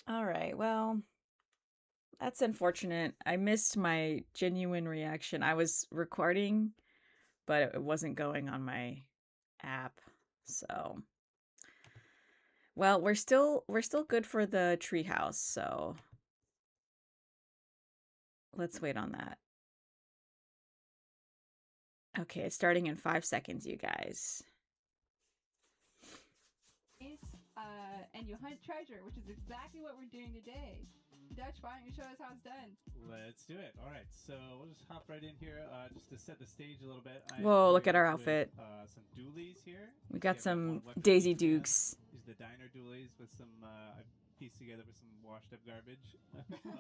All right, well, that's unfortunate. I missed my genuine reaction. I was recording, but it wasn't going on my app. So, well, we're still good for the treehouse. So let's wait on that. Okay, it's starting in 5 seconds, you guys. And you hunt treasure, which is exactly what we're doing today. Dutch, why don't you show us how it's done? Let's do it. All right, so we'll just hop right in here just to set the stage a little bit. Whoa, look at our outfit. Some dualies here. We got I've some one weapon Daisy in each hand. Dukes. These are the diner dualies with some I pieced together with some washed up garbage.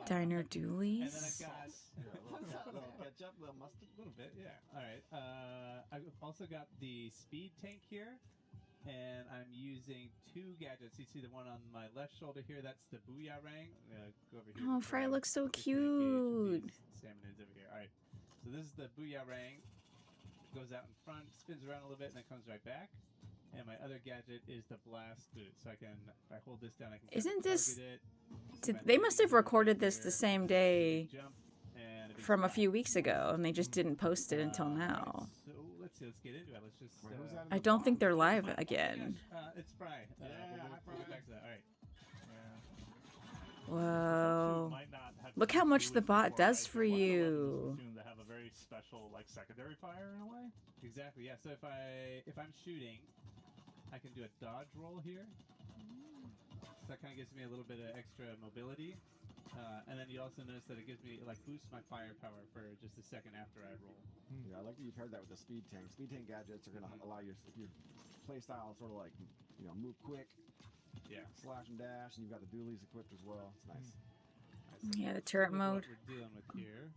Diner And then I've Doolies? got little ketchup, little mustard. a little bit, yeah. All right. I've also got the speed tank here, and I'm using two gadgets. You see the one on my left shoulder here? That's the Booyah Rang. I'm gonna go over here. Oh, Fry looks so cute. Salmon is over here. All right. So this is the Booyah Rang. Goes out in front, spins around a little bit, and then comes right back. And my other gadget is the blast boot. So I can, if I hold this down, I can. Isn't this? It. They must have recorded this the same day Jump, from a few weeks ago, and they just didn't post it until now. So let's see. Let's get into it. Let's just. I don't think they're live again. It's Fry. We'll get back to that. All right. Whoa. Look how much the bot does for you. They have a very special, like, secondary fire in a way. Exactly. Yeah. So if I'm shooting, I can do a dodge roll here. So that kind of gives me a little bit of extra mobility. And then you also notice that it gives me, like, boosts my firepower for just a second after I roll. Yeah, I like that you paired that with the speed tank. Speed tank gadgets are going to allow your play style sort of like, move quick. Yeah. Slash and dash, and you've got the dualies equipped as well. It's nice. Yeah, the turret mode. What we're dealing with here.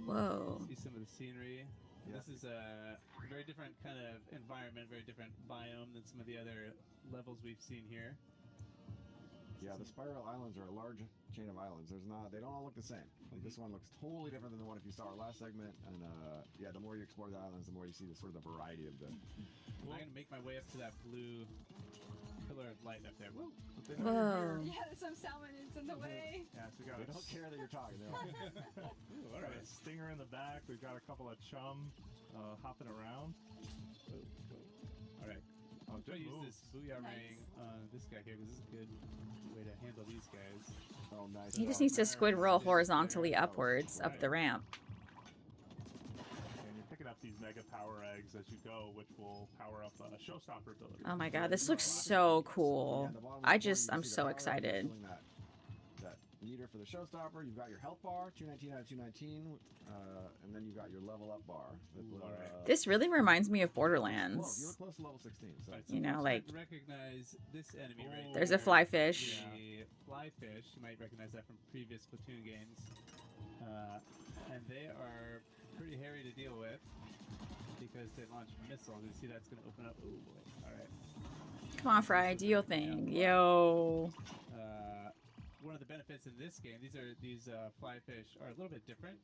Whoa. See some of the scenery. Yeah. This is a very different kind of environment, very different biome than some of the other levels we've seen here. Yeah, the spiral islands are a large chain of islands. They don't all look the same. Like this one looks totally different than the one if you saw our last segment. And yeah, the more you explore the islands, the more you see the sort of the variety of the. I'm gonna make my way up to that blue pillar of light up there. Woo! Whoa. Yeah, there's some salmonids in the way. Yeah, so we got They don't care that you're talking. They're like, Ooh, all got right. a stinger in the back. We've got a couple of chum hopping around. All right. I'm going to use this Booyah Ring on this guy here because this is a good way to handle these guys. oh, nice. He just needs to squid roll horizontally upwards up the ramp. And you're picking up these mega power eggs as you go, which will power up a showstopper ability. Oh my god, this looks so cool. I'm so excited. That meter for the showstopper. You've got your health bar, 219 out of 219, and then you've got your level up bar. This really reminds me of Whoa, you were Borderlands. close to level 16. So. Right, You know, folks like- might recognize this enemy right There's a here. flyfish. The flyfish. You might recognize that from previous Splatoon games. And they are pretty hairy to deal with because they launch missiles. You see that's going to open up. Oh boy. All right. Come on, Fry, do your thing. Yo. One of the benefits in this game, these flyfish are a little bit different.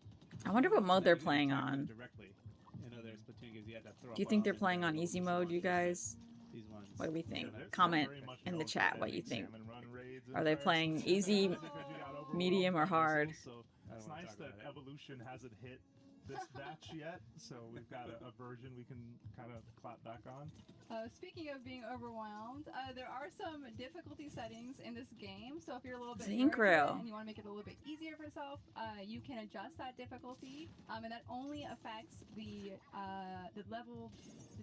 I wonder what mode they're You can playing attack them on. directly. In other Splatoon games, you had to throw Do you up think they're bombs playing on and easy mode, you guys? these ones. What do we think? They're Comment very much in the known for chat what you ending think. salmon run raids and Are they fires. playing easy, Because you got overwhelmed medium, or by hard? missiles, So I it's don't wanna nice talk that about it. evolution hasn't hit this batch yet, so we've got a version we can kind of clap back on. Speaking of being overwhelmed, there are some difficulty settings in this game. So if you're a little bit Synchro. newer to it and you want to make it a little bit easier for yourself, you can adjust that difficulty, and that only affects the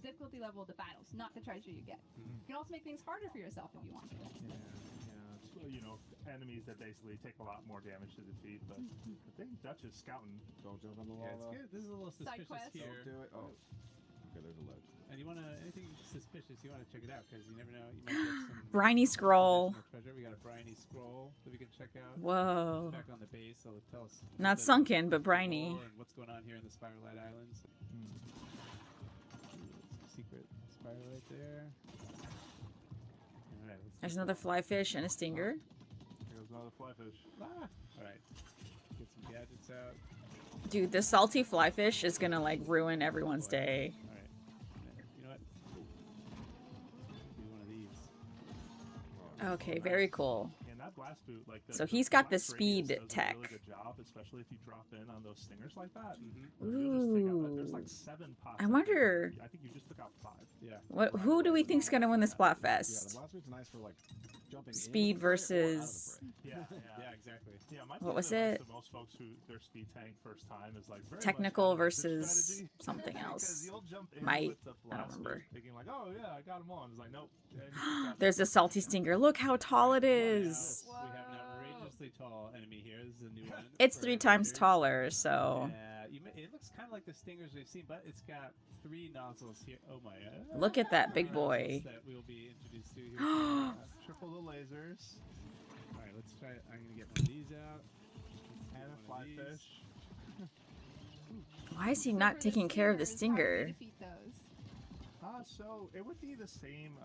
difficulty level of the battles, not the treasure you get. You can also make things harder for yourself if you want to. Yeah, enemies that basically take a lot more damage to defeat. But I think Dutch is scouting. Don't jump on the wall. Yeah, it's though. good. This is a little Side suspicious quest. here. Don't do it. Oh. Okay, there's a ledge. And you want to anything suspicious, you want to check it out because you never know. You might get some Briny scroll. additional treasure. We got a briny scroll that we can check out. Whoa. Back on the base, so it'll tell us. Not the sunken, but briny. lore and what's going on here in the Spiral Light Islands? Ooh, that's a secret spiral right there. All right, There's another flyfish and a stinger. Here goes another flyfish. All right, get some gadgets out. Dude, the salty flyfish is gonna like ruin everyone's day. All right, you know what? Do one of these. Okay, very cool. And that blast boot, like So he's got the blast radius speed does a tech. really good job, especially if you drop in on those stingers like that. Mm-hmm. You'll just take out, Ooh. there's like 7 pots. I up there. wonder I think you just took out 5. Yeah. what. Who do we think's gonna win the Yeah, the Splatfest? blast boot's nice for like jumping Speed into the fray or out of the versus- fray. Yeah, Yeah, exactly. Yeah, my What was advice it? to most folks who their speed tank first time is like very Technical much have a ditch versus strategy. something Because else. you'll jump in Might. with the I don't blast remember. boot thinking like, oh yeah, I got them all. And it's like, nope. And you got There's a salty stinger. Look how tall it is. We have an outrageously tall enemy here. This is a new one. It's for 3 times hunters. taller, so Yeah, it looks kind of like the stingers we've seen, but it's got 3 nozzles here. Oh my! look at that big 3 boy. nozzles that we'll be introduced to here. triple the lasers All right, let's try. I'm gonna get one of these out. and a One of fly these. fish. Why is he So not for taking care of the stingers, how do we stinger? defeat those? So it would be the same.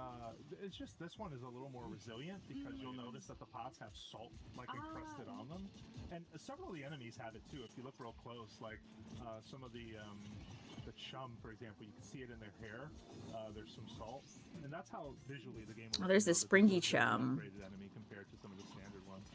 It's just this one is a little more resilient because you'll notice that the pots have salt like encrusted on them, and several of the enemies have it too. If you look real close, like some of the chum, for example, you can see it in their hair. There's some salt, and that's how visually the game. Oh, there's the springy chum. Upgraded enemy compared to some of the standard ones.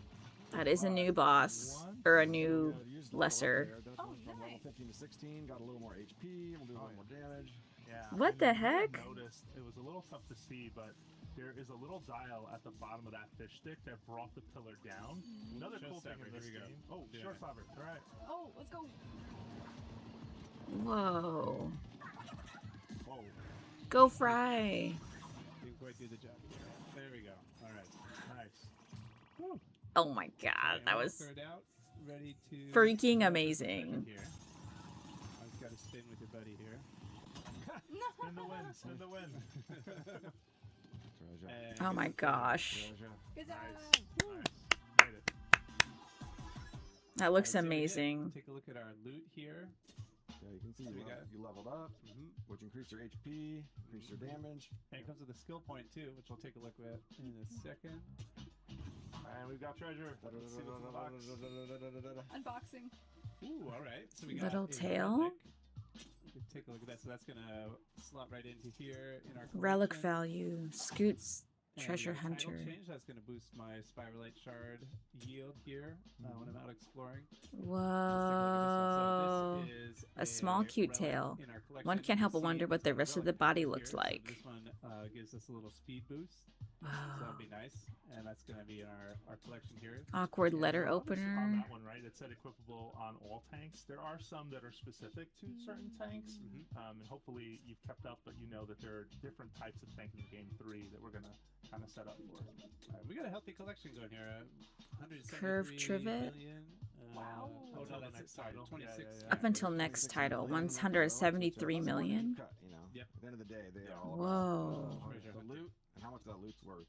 That is a new boss or a new Yeah, use the lesser. level up there. That's Oh, went from level nice. 15 to 16. Got a little more HP. We'll do a little more damage. Yeah. What and the you may have heck? Noticed it was a little tough to see, but there is a little dial at the bottom of that fish stick that brought the pillar down. Another cool thing in Showstopper, this here we go. game. Oh, Yeah. showstopper, correct. Oh, let's go. Whoa. Whoa. Go fry. Didn't quite do the job. There we go. All right. Nice. Oh my god, Okay, that I'll was throw it out. Ready to freaking amazing. Here. I just got to spin with your buddy here. Spin the wind, spin the wind. Treasure. And Oh my gosh. Treasure. Good job. Nice. Nice. Made it. That looks Alright, so we did amazing. Take a look at our loot here. Yeah, you can see So we you, got- you leveled up, Mm-hmm. which increased your HP, increased your damage. And it comes with a skill point too, which we'll take a look at in a second. And we've got treasure. Let's see what's in the box. Unboxing. Ooh, all right. So we got Little a tail? relic. We take a look at that. So that's gonna slot right into here in our Relic collection. value. Scoots. And Treasure our title hunter. change, that's gonna boost my spiralite shard yield here when I'm out exploring. Whoa. Let's take a look at this one. So this A is small cute relic tail. in our collection. One You can't can help but see wonder what the it's a rest of the relic body here. looks So like. this one gives us a little speed boost. So that'll be nice. And that's going to be in our collection here. Awkward Yeah, letter Notice On opener. that one, right? It said equipable on all tanks. There are some that are specific to certain tanks, and hopefully you've kept up, but you know that there are different types of tank in Game 3 that we're gonna kind of set up for. We got a healthy collection going here. 173 Curved trivet. million. Wow. Oh, Until no, the that's next it. Sorry, title. 26. Yeah, yeah, yeah. Up until next 26 title. million, 173 that's the one that you million. cut, you know. Yep. At the end of the day, they Yeah. are all Whoa. about Treasure the hunter. loot and how much that loot's worth.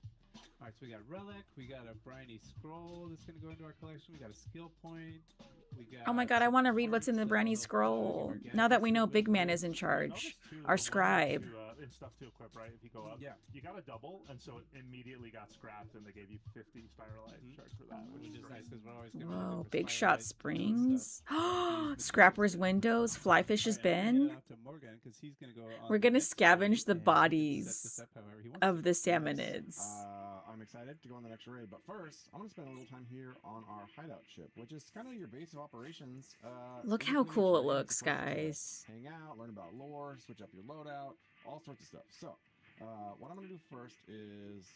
All right, so we got relic, we got a briny scroll that's going to go into our collection. We got a skill point. We got Oh my god, I want to read what's in the briny scroll. Now that we know Big Man is in charge. Notice, too, Our the one scribe. and stuff to equip, right? If you go up, Yeah. you got a double, and so it immediately got scrapped, and they gave you 50 spiralite shards for that, which is great. nice because we're always going to Whoa, Big Shot Springs. Springs. Scrapper's windows. Flyfish's bin. We're gonna scavenge the bodies of the salmonids. I'm excited to go on the next raid, but first, I'm going to spend a little time here on our hideout ship, which is kind of your base of operations. Look in how between cool each it raid, looks, it's a place to guys. Hang out, learn about lore, switch up your loadout, all sorts of stuff. So, what I'm going to do first is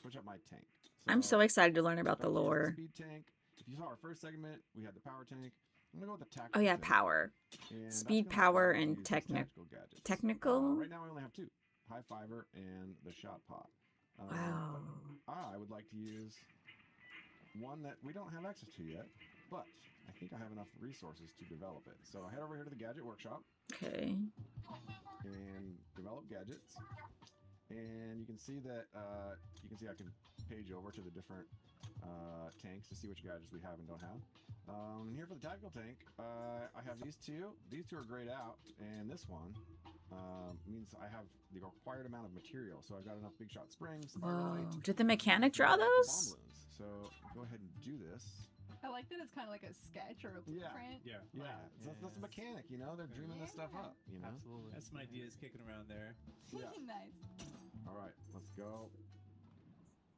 switch up my tank. I'm so excited to learn about the starting with lore. Speed tank. If you saw our first segment, we had the power tank. I'm gonna go with the tactical. Oh yeah, tank, power. and that's Speed, gonna power, allow you and to use technic- tactical gadgets. technical? Right now, I only have two: high fiber and the shot pot. Wow. I would like to use one that we don't have access to yet, but I think I have enough resources to develop it. So I head over here to the gadget workshop Okay. and develop gadgets. And you can see that I can page over to the different tanks to see which gadgets we have and don't have. Here for the tactical tank, I have these two. These two are grayed out, and this one means I have the required amount of material. So I've got enough big shot springs, Whoa. firelight, Did the mechanic draw bomb those? balloons. So go ahead and do this. I like that it's kind of like a sketch or a Yeah. blueprint. Yeah. Yeah, that's the mechanic. You know, they're dreaming this stuff up. You know. Absolutely. That's some ideas kicking around there. Yeah. Nice. All right, let's go.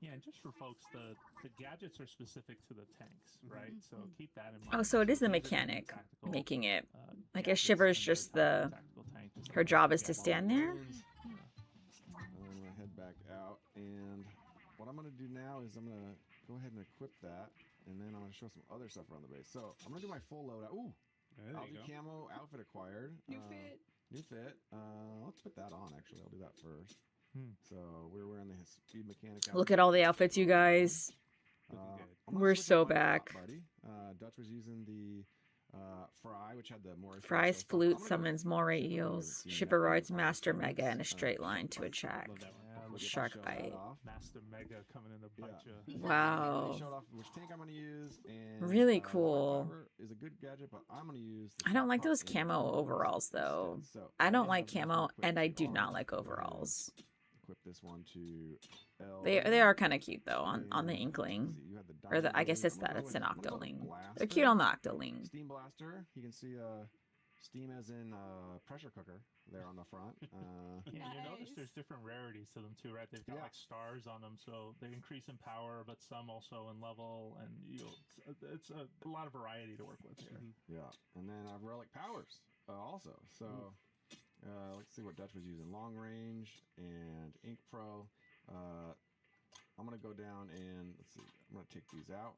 Yeah, and just for folks, the gadgets are specific to the tanks, right? So keep that in mind. Oh, so it is the these are mechanic tactical, making it. I guess gadgets, Shiver's and they're just tied to the. tactical tank, just Her like job the is to gadgets. stand there. Balloons. And then I'm gonna head back out, and what I'm gonna do now is I'm gonna go ahead and equip that, and then I'm gonna show some other stuff around the base. So I'm gonna do my full loadout. Ooh, There you Algae go. camo outfit acquired. New fit. New fit. Let's put that on. Actually, I'll do that first. So we're wearing the speed mechanic. Look at all the outfits, you guys. Looking good. I'm gonna We're switch so up my back. shot buddy. Dutch was using the Fry, which had the more Fry's flute summons moray eels. Shiver rides Master Mega in a straight line to attack. Love that one. Yeah, look at Shark Show bite. that off. Master Mega coming in to bite you. Wow. Showed off which tank I'm going to use. And, Really cool. Fiber is a good gadget, but I'm going to use. The I don't like Shot those Pot camo and overalls though. instead. So I don't have like this one camo, equipped and I to do not orange. like Go ahead and overalls. Equip this one to L. They are kind of cute though on the And Inkling, let's see, you have the or the I Dynamo guess Balloon. it's I'm gonna that go it's an with- I'm gonna go with Octoling. Blaster. They're cute on the Octoling. Steam Blaster. You can see steam as in pressure cooker there on the front. Yeah, you notice Nice. there's different rarities to them too, right? They've got Yeah. like stars on them, so they increase in power, but some also in level, and it's a lot of variety to work with here. Yeah, and then I have relic powers also. So let's see what Dutch was using. Long range and Ink Pro. I'm gonna go down and let's see. I'm gonna take these out.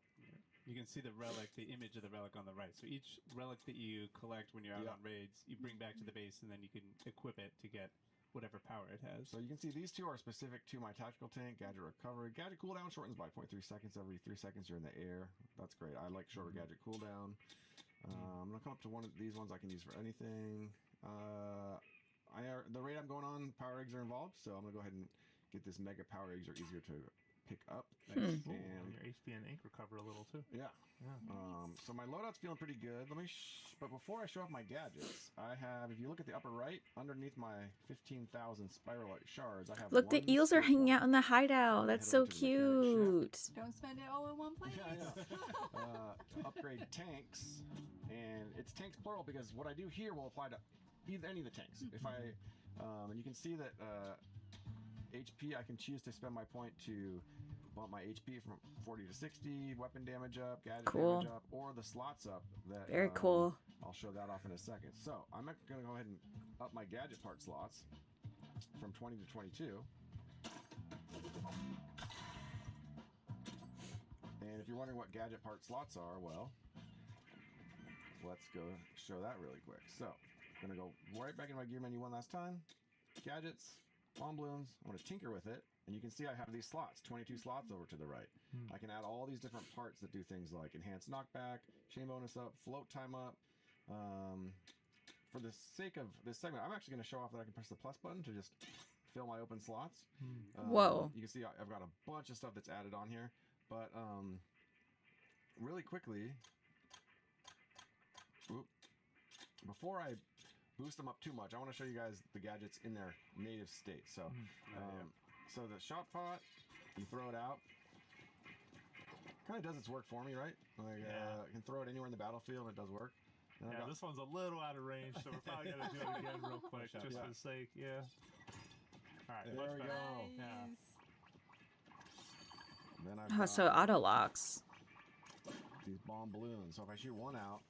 You can see the relic, the image of the relic on the right. So each relic that you collect when you're out Yeah. on raids, you bring back to the base, and then you can equip it to get whatever power it has. So you can see these two are specific to my tactical tank. Gadget recovery. Gadget cooldown shortens by 0.3 seconds every 3 seconds you're in the air. That's great. I like shorter gadget cooldown. I'm gonna come up to one of these ones I can use for anything. The raid I'm going on, power eggs are involved, so I'm gonna go ahead and get this mega power eggs are easier to pick up. Ooh, And and your HP and ink recover a little too. yeah. Yeah. So my loadout's feeling pretty good. But before I show off my gadgets, I have, if you look at the upper right, underneath my 15,000 spiralite shards, I have Look, the one eels are space hanging left. out in the hideout. Head That's so over to the mechanic cute. Don't spend it all in one place. Yeah, I know. To upgrade tanks, and it's tanks plural because what I do here will apply to any of the tanks. If I, and you can see that HP, I can choose to spend my point to bump my HP from 40 to 60, weapon damage up, gadget Cool. damage up, or the slots up. That Very cool. I'll show that off in a second. So I'm going to go ahead and up my gadget part slots from 20 to 22. And if you're wondering what gadget part slots are, well, let's go show that really quick. So I'm going to go right back into my gear menu one last time. Gadgets, bomb balloons. I'm going to tinker with it. And you can see I have these slots, 22 slots over to the right. I can add all these different parts that do things like enhanced knockback, chain bonus up, float time up. For the sake of this segment, I'm actually going to show off that I can press the plus button to just fill my open slots. Whoa. You can see I've got a bunch of stuff that's added on here. But really quickly, before I boost them up too much, I want to show you guys the gadgets in their native state. So, so the shot pot, you throw it out. Kind of does its work for me, right? Like, I can throw it anywhere in the battlefield and it does work. And I've Yeah, got- this one's a little out of range, so we're probably gonna do it again real quick, just Yeah. for the sake. Yeah. All right. There much we better. go. Yeah. Then I've Oh, got so auto locks. these bomb balloons. So if I shoot one out,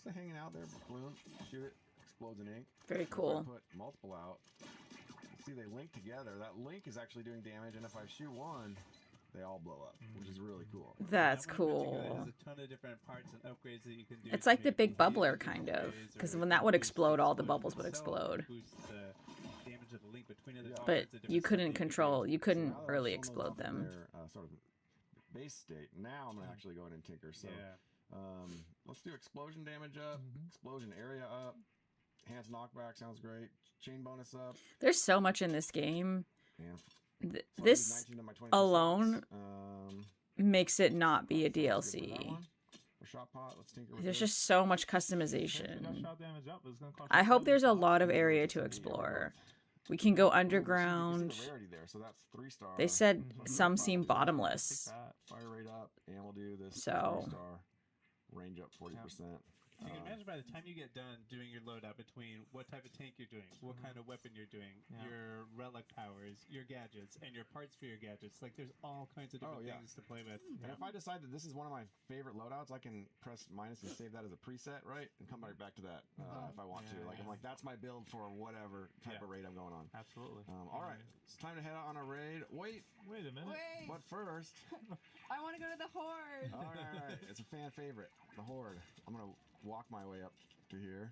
just hanging out there, balloon, shoot it, explodes in ink. Very If I cool. put multiple out, you see they link together. That link is actually doing damage, and if I shoot one, they all blow up, which is really cool. That's That one in particular cool. has a ton of different parts and upgrades that you can do. It's to like the make big both bubbler the kind of, upgrades, because or when it that would boosts the explode, all the explosion bubbles would itself, explode. boosts the damage of the link between the Yeah. all But kinds of different you stuff couldn't that can control, do. you So couldn't now that I've really shown those explode off in them. their, sort of base state. Now I'm gonna actually go in and tinker. So Yeah. let's do explosion damage up, explosion area up, enhanced knockback sounds great, chain bonus up, There's so much in this game. and so I used This 19 of my 22 alone slots. makes it not be a Let's go for that DLC. one. For shot pot, let's tinker with There's this. just so much If you got customization. shot damage up, it's gonna cost I you hope there's a 70 lot of slots. area It's to gonna be explore. everywhere. We can go You can see underground. the rarity there, so that's 3-star. They said Mhm. some seem Take bottomless. that. Fire rate up, and we'll do this So- 3-star range up 40%. So you can imagine by the time you get done doing your loadout between what type of tank you're doing, what kind of weapon you're doing, your relic powers, your gadgets, and your parts for your gadgets. Like there's all kinds of different things to play with. And if I decide that this is one of my favorite loadouts, I can press minus and save that as a preset, right? And come right back to that if I want to. Like I'm like, that's my build for whatever type of raid I'm going on. Absolutely. All right, it's time to head out on a raid. Wait a minute. Wait. But first, I want to go to the horde. all right, it's a fan favorite, the horde. I'm gonna walk my way up to here.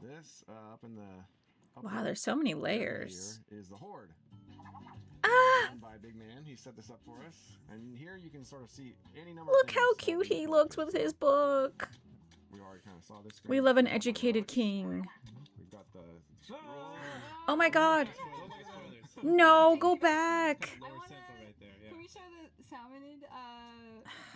This up in the Wow, there's so many layers. Here is the horde. Ah! Done by Big Man. He set this up for us, and here you can sort of see any number. Look of how things cute that he looks with his book. We already kind of saw this. We love an educated king. We've got the. Oh my god. No, go back. Lower central right there. Yeah. Can we show the salmonid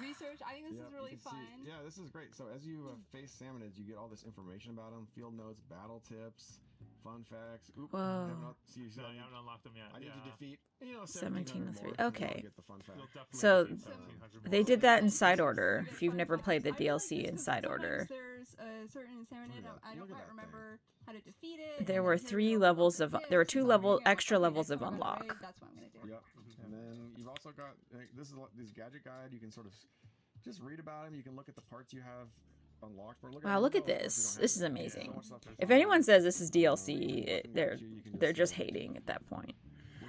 research? I think this is really fun. Yeah, this is great. So as you face salmonids, you get all this information about them: field notes, battle tips, fun facts. Oop, Whoa. you No, you haven't unlocked them yet. I need to defeat 1703. more. Okay. Get the fun fact. So, 1700 They did that in side order. If you've never played the I feel like DLC in just side sometimes order. There's a certain salmonid. I don't Look at quite that remember how to defeat it. There and were then here 3 we go, levels of. There were 2 tips. extra Okay, levels of next time I'm gonna unlock. raid, that's what I'm gonna do. Yep. And then you've also got this gadget guide. You can sort of just read about them. You can look at the parts you have unlocked for. Wow, look at this. This is amazing. If anyone says this is DLC, they're just hating at that point.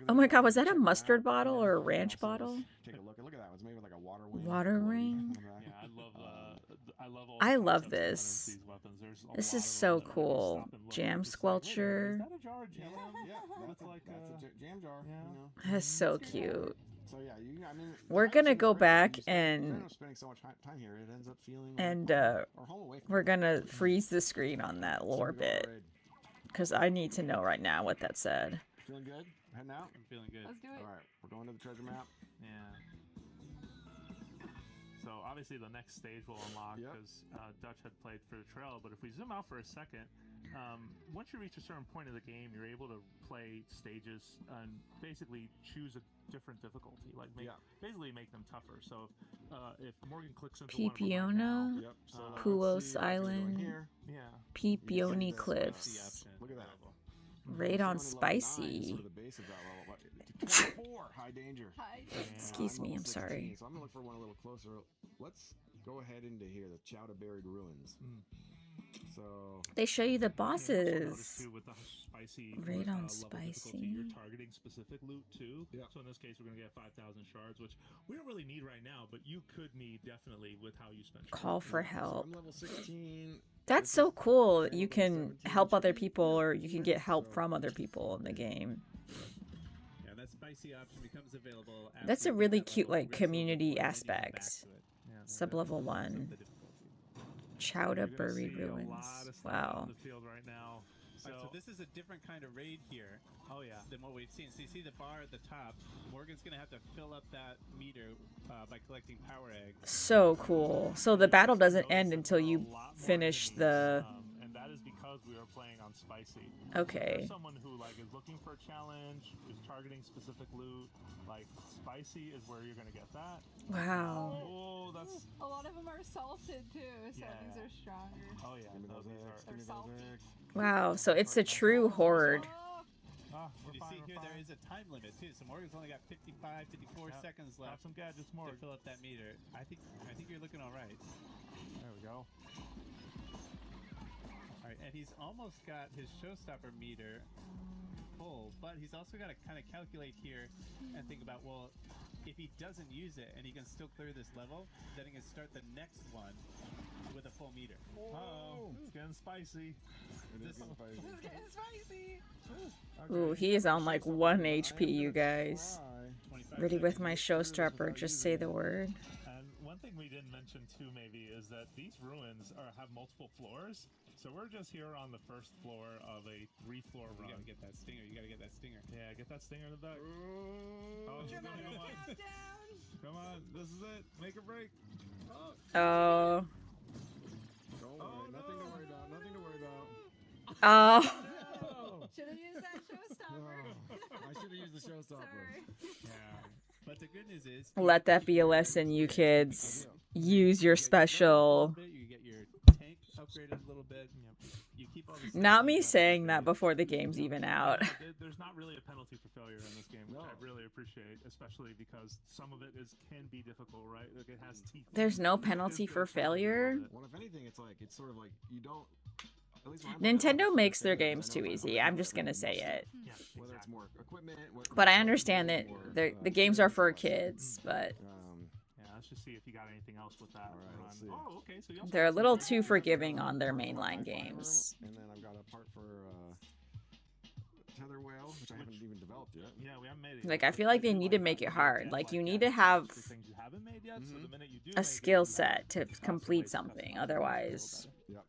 Oh my god, was that a mustard bottle or a ranch bottle? Take a look. Look at that. It's made with like a water wing. Water ring? Yeah, all I the love concepts that went into this. these weapons. There's a This lot is of so them that when you cool. stop and look, Jam it's just like, wait a minute, squelcher. Is that a jar of jam? Yeah, That's like that's a jam jar. yeah. You know. That's so cute. So yeah, I mean, We're it's gonna actually go great. back You end and up spending so much time here, it ends up feeling and like or home away from we're home. gonna freeze the screen on that So lore we go on a bit raid. because I need to know right now what that said. Feeling good? Heading out. I'm feeling good. Let's do it. All right, we're going to the treasure map. Yeah. So obviously the next stage will unlock Yep. because Dutch had played for the trail. But if we zoom out for a second, once you reach a certain point of the game, you're able to play stages and basically choose a different difficulty, like basically make them tougher. So if Morgan clicks into one of them right now, Pipiona, Yep. So Puos let's see, we're going Island. here. yeah, Pipioni this Cliffs. Look at that. Raid on It's only level 9, Spicy. sort of the base of that level. 24, high danger. Hi. Excuse me, level I'm sorry. 16, so I'm gonna look for one a little closer. Let's go ahead into here, the Chowder Buried Ruins. So They show you the And also notice, bosses. too, with the spicy Raid on level difficulty, spicy. you're targeting specific loot too. Yeah. So in this case, we're gonna get 5,000 shards, which we don't really need right now, but you could need definitely with how you spend. shards. Call for so help. I'm level 16. That's This so is cool. level You can 17. help other people or you can get help from other people in the game. Yeah, that spicy option becomes available. After That's a you hit really that cute, level. like, We're gonna community go before, and then you come back aspect. to it. Yeah. Sub-level Up 1. the difficulty. Chowder You're gonna Buried see a Ruins. lot of stuff Wow. on the field right now. So, Alright, so this is a different kind of raid here oh yeah. than what we've seen. So you see the bar at the top. Morgan's gonna have to fill up that meter by collecting power eggs. So cool. So the battle doesn't end Notice until that you there are a lot more finish enemies, the... and that is because we are playing on spicy. Okay. If someone who like is looking for a challenge, is targeting specific loot, like spicy is where you're gonna get that. Wow. Oh, that's A lot of them are salted too, so Yeah. these are stronger. oh yeah. Give me No, those these eggs. are. Give me salty. those eggs. Wow. So it's a true horde. Oh, Ah, And we're you fine, see we're here fine. there is a time limit too. So Morgan's only got 55, 54 Yeah. seconds Have left some gadgets more. to fill up that meter. I think you're looking all right. There we go. All right, and he's almost got his showstopper meter full, but he's also got to kind of calculate here and think about, well, if he doesn't use it and he can still clear this level, then he can start the next one with a full meter. Uh-oh, it's getting spicy. It is getting spicy. this is getting spicy. Ooh, he is on like 1 HP, you guys. 25 Ready with my seconds. showstopper. Just say the word. And one thing we didn't mention too, maybe, is that these ruins have multiple floors. So we're just here on the first floor of a 3-floor You run. gotta get that stinger. You gotta get that stinger. Yeah, get that stinger in the back. Oh, she's gonna go on. Down. Come on, this is it. Make a break. Oh. Don't worry. Oh, Nothing to no. worry about. Nothing to worry about. Oh. Oh. Should have used that showstopper. I should have used the showstopper. Sorry. Yeah. But the good news is, Let that be a lesson, you kids. Use your you get a special. little bit, you get your tank upgraded a little bit. You keep all this. Not me saying that before the game's even out. There's not really a penalty for failure in this game, which I really appreciate, especially because some of it can be difficult, right? Like it has teeth. There's no penalty for failure. Well, if anything, it's sort of like you don't. At least when I'm Nintendo playing, makes their I know games if too I easy. hook I'm up, just gonna it'll be say more it. Yeah, whether it's more equipment. But I understand that more, the games are for kids, but Yeah, let's just see if you got anything else with that. All right, let's see. Oh, okay. So you also they're a have some little great- too forgiving on their mainline games. And then I've got a part for Tether Whale, which I haven't even developed yet. Yeah, we haven't made it. Like, yet, I feel but like they do need to that make it when you hard. get, Like, you that need to have extra things you haven't made yet, so the minute you do a make it, skill you have set to constant complete ways to something. customize it a Otherwise, little Yep.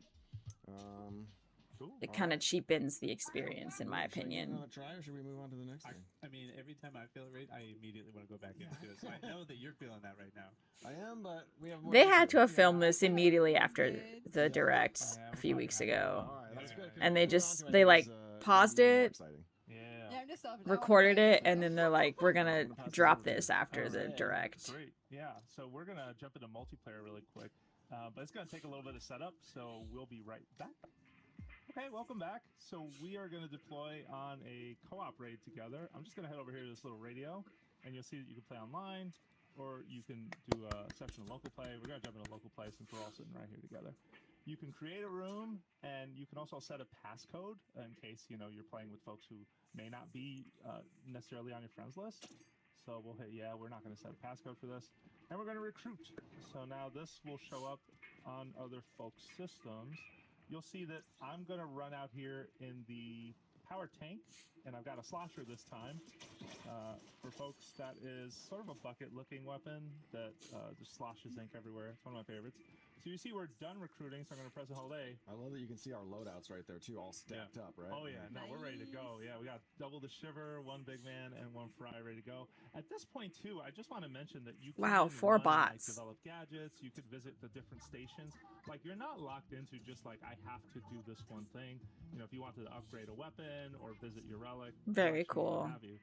Cool. it kind of cheapens the experience, in my Should I give it opinion. another try, or should we move on to the next thing? I mean, every time I feel it right, I immediately want to go back into it. So I know that you're feeling that right now. I am, but we have more. They to had do. to have filmed this immediately after the direct a few weeks ago. All right, that's good. 'cause And what they we're just- on to, I they, think, like, is, paused maybe more it. exciting. Yeah. Yeah, I'm just stopping. Recorded it, and then they're like, we're gonna drop this after the Okay. direct. Great. Yeah. So we're gonna jump into multiplayer really quick, but it's gonna take a little bit of setup, so we'll be right back. Okay, welcome back. So we are gonna deploy on a co-op raid together. I'm just gonna head over here to this little radio, and you'll see that you can play online, or you can do a session of local play. We're gonna jump into local play since we're all sitting right here together. You can create a room, and you can also set a passcode in case you're playing with folks who may not be necessarily on your friends list. So we'll hit we're not going to set a passcode for this, and we're going to recruit. So now this will show up on other folks' systems. You'll see that I'm going to run out here in the power tank, and I've got a slosher this time. For folks, that is sort of a bucket-looking weapon that just sloshes ink everywhere. It's one of my favorites. So you see we're done recruiting, so I'm going to press and hold A. I love that you can see our loadouts right there too, all stacked up, right? Oh yeah, no, we're ready to go. Nice. Yeah, we got double the shiver, one big man, and one fry ready to go. At this point too, I just want to mention that you Wow, can 4 run, bots. Like, develop gadgets. You could visit the different stations. Like you're not locked into just like I have to do this one thing. If you wanted to upgrade a weapon or visit your relic. Very collection, what cool. have you.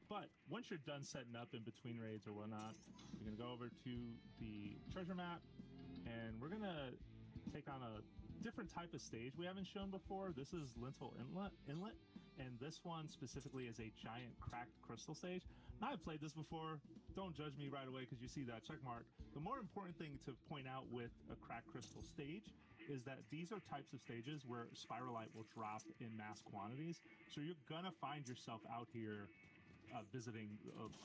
But once you're done setting up in between raids or whatnot, you're gonna go over to the treasure map. And we're gonna take on a different type of stage we haven't shown before. This is Lintel Inlet, and this one specifically is a giant cracked crystal stage. Now I've played this before. Don't judge me right away because you see that check mark. The more important thing to point out with a cracked crystal stage is that these are types of stages where spiralite will drop in mass quantities. So you're gonna find yourself out here visiting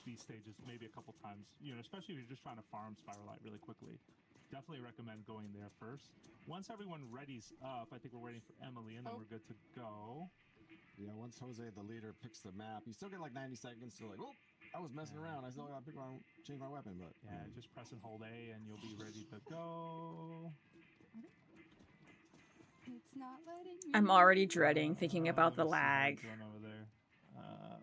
these stages maybe a couple times. Especially if you're just trying to farm spiralite really quickly. Definitely recommend going there first. Once everyone readies up, I think we're waiting for Emily, and then we're good to go. Yeah, once Jose, the leader, picks the map, you still get like 90 seconds to like, oh, I was messing around. I still got to change my weapon, but Yeah, just press and hold A, and you'll be ready to go. It's not letting me. I'm already dreading thinking about the Let's see how lag. it's going over there.